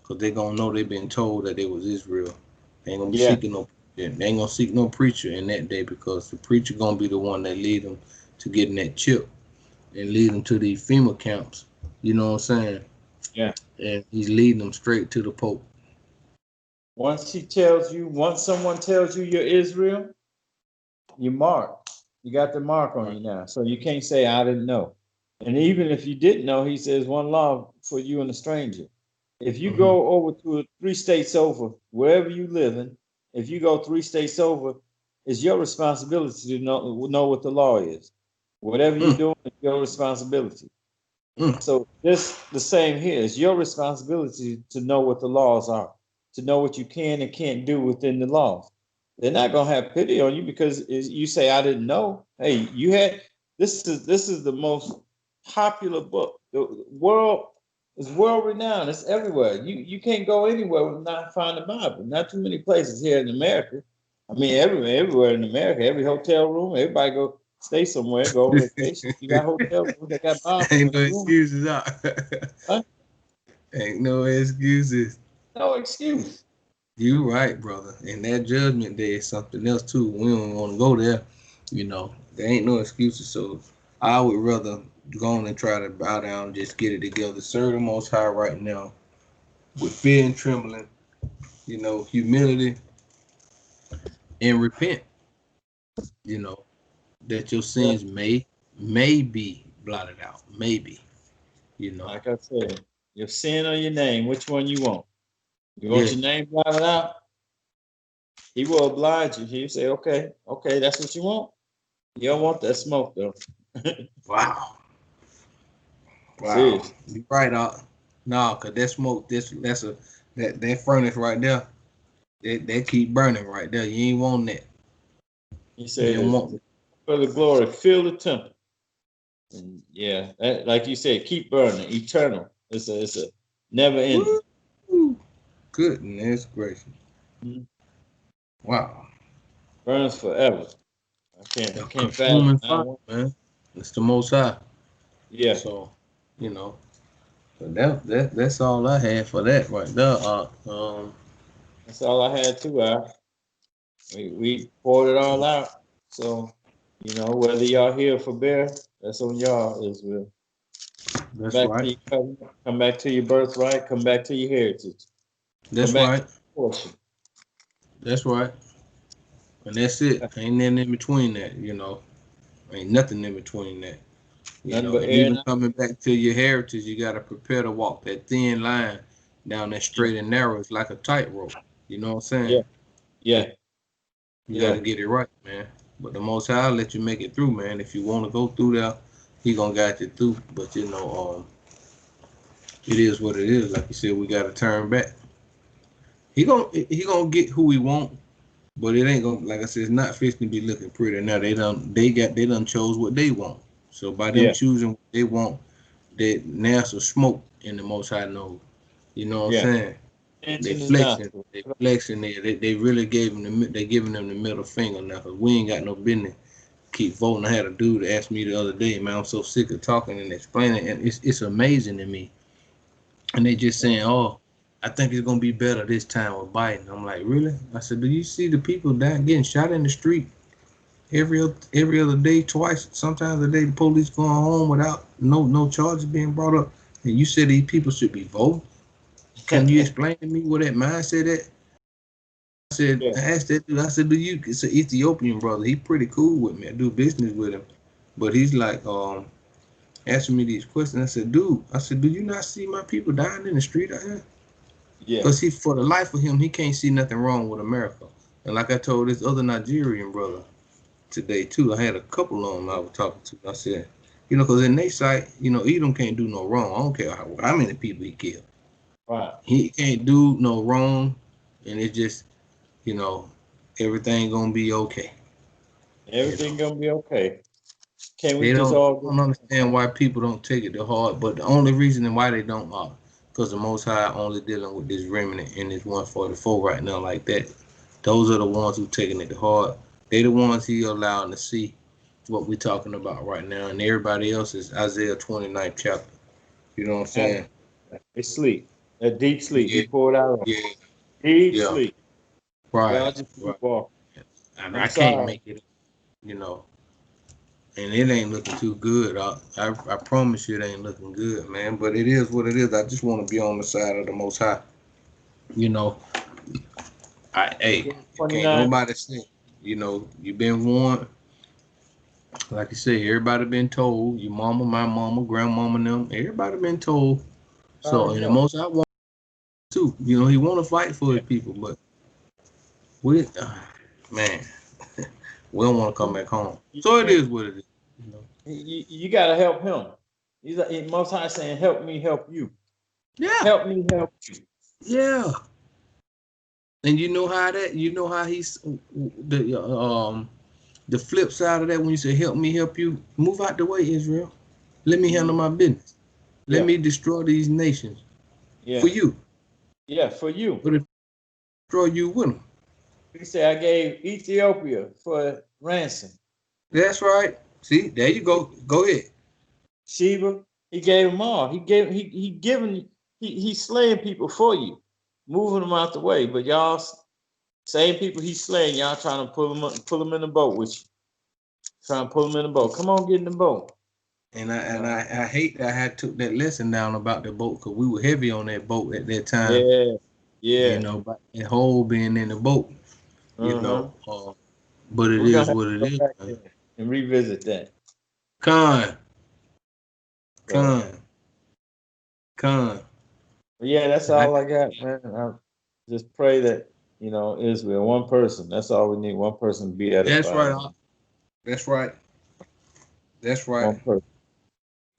because they going to know they've been told that it was Israel. They ain't going to be seeking no preacher. They ain't going to seek no preacher in that day, because the preacher going to be the one that lead them to getting that chip and lead them to these FEMA camps. You know what I'm saying? Yeah. And he's leading them straight to the Pope. Once someone tells you you're Israel, You mark. You got the mark on you now. So you can't say I didn't know. And even if you didn't know, he says one law for you and a stranger. If you go over to 3 states over, wherever you live in, if you go 3 states over, it's your responsibility to know what the law is. Whatever you're doing, it's your responsibility. So this the same here. It's your responsibility to know what the laws are, to know what you can and can't do within the laws. They're not gonna have pity on you because you say I didn't know. Hey, you had this is the most popular book. The world is world renowned. It's everywhere. You can't go anywhere without find the Bible. Not too many places here in America. I mean, everywhere in America, every hotel room, everybody go stay somewhere, go on vacation. You got hotel rooms that got Bible Ain't no in the room. excuses out. Huh? Ain't no excuses. No excuse. You right, brother. And that judgment day is something else too. We don't want to go there. You know, there ain't no excuses. So I would rather go on and try to bow down and just get it together. Serve the Most High right now with fear and trembling, you know, humility, and repent. You know, that your sins may be blotted out. Maybe. You know. Like I said, your sin or your name, which one you want? You want your name blotted out? He will oblige you. He'll say, okay, that's what you want. You don't want that smoke though. Wow. Seriously. You right out. No, cause that smoke, that furnace right there, that keep burning right there. You ain't want that. He said, for the glory, fill the temple. And yeah, that, like you said, keep burning, eternal. It's a never ending. Goodness gracious. Mm-hmm. Wow. Burns forever. I can't fathom. fire, Man. It's the Most High. Yeah. So, you know, but that's all I had for that right there. That's all I had too. We poured it all out. So, you know, whether y'all here for bear, that's on y'all as well. That's right. Come back to your birthright. Come back to your heritage. That's right. That's right. And that's it. Ain't nothing in between that, you know. Ain't nothing in between that. You know, and even coming back to your heritage, you got to prepare to walk that thin line down that straight and narrow. It's like a tightrope. You know what I'm saying? Yeah. You got to get it right, man. But the Most High will let you make it through, man. If you want to go through there, He gonna guide you through. But you know, it is what it is. Like you said, we got to turn back. He gonna get who we want, but it ain't gonna. Like I said, it's not fixing to be looking pretty now. They done chose what they want. So by them choosing what they want, that now some smoke in the Most High knows. You know what I'm saying? They flexing there. They really giving them the middle finger now, because we ain't got no business keep voting. I had a dude ask me the other day, man, I'm so sick of talking and explaining, and it's amazing to me. And they just saying, oh, I think it's gonna be better this time with Biden. I'm like, really? I said, do you see the people down getting shot in the street every other day, twice, sometimes a day? The police going home without no charges being brought up, and you said these people should be voting? Can you explain to me what that mindset is? I said, I asked that dude, I said, it's an Ethiopian brother. He pretty cool with me. I do business with him. But he's like, asking me these questions. I said, dude, do you not see my people dying in the street out here? Yeah. Because for the life of him, he can't see nothing wrong with America. And like I told this other Nigerian brother today too, I had a couple of them I was talking to. I said, you know, because in their sight, you know, Edom can't do no wrong. I don't care how many people he killed. Right. He can't do no wrong, and it's just, you know, everything gonna be okay. Everything gonna be okay. Can we they just don't understand why people don't take it to heart, but the only reason why they don't are because the Most High only dealing with this remnant in this 144 right now like that. Those are the ones who taking it to heart. They the ones He allowing to see what we talking about right now, and everybody else is Isaiah 29th chapter. You know what I'm saying? They sleep. That deep sleep. He poured out on deep sleep. Right. Y'all just keep walking. And I can't make it, you know. And it ain't looking too good. I promise you it ain't looking good, man. But it is what it is. I just want to be on the side of the Most High. You know, can't nobody say You know, you've been warned. Like you say, everybody been told. Your mama, my mama, grandmama, and them. Everybody been told. So, and the most I want too. You know, he want to fight for his people, but we, man, we don't want to come back home. So it is what it is. You know? You got to help him. He's like, Most High saying, "Help me, help you." Yeah. Help me, help you. Yeah. And you know how he's the flip side of that when you say help me help you, move out the way, Israel. Let me handle my business. Let me destroy these nations. For you. Yeah, for you. But if destroy you with them. He said I gave Ethiopia for ransom. That's right. See, there you go. Go ahead. Sheba, he gave them all. He's slaying people for you, moving them out the way. But y'all, same people he's slaying, y'all trying to pull them in the boat with you. Trying to pull them in the boat. Come on, get in the boat. And I hate that I had took that lesson down about the boat because we were heavy on that boat at that time. Yeah. You know, that whole being in the boat. You know, but it is what it is. And revisit that. Con. Yeah, that's all I got, man. I just pray that, Israel, one person. That's all we need. One person to be edified. That's right. That's right. One person.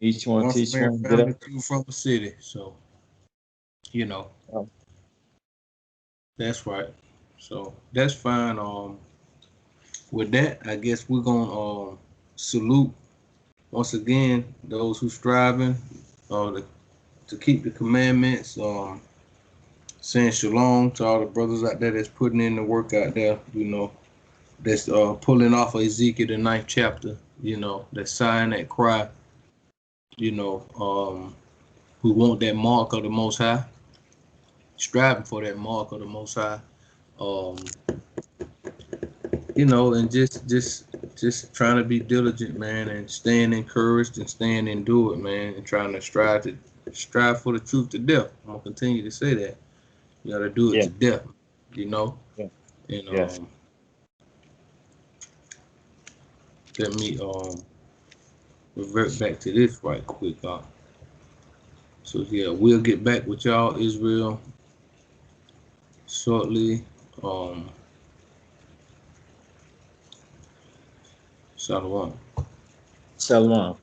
Each one teach one. Family, two from the city. So, you know. That's right. So that's fine. With that, I guess we're gonna salute once again those who striving to keep the commandments. Saying shalom to all the brothers out there that's putting in the work out there. You know, that's pulling off of Ezekiel the 9th chapter. You know, that sign, that cry. You know, who want that mark of the Most High, striving for that mark of the Most High. You know, and just trying to be diligent, man, and staying encouraged and staying into it, man, and trying to strive for the truth to death. I'm gonna continue to say that. You gotta do it to death, you know. Yeah. And let me revert back to this right quick. So yeah, we'll get back with y'all, Israel, shortly. Shalom. Shalom.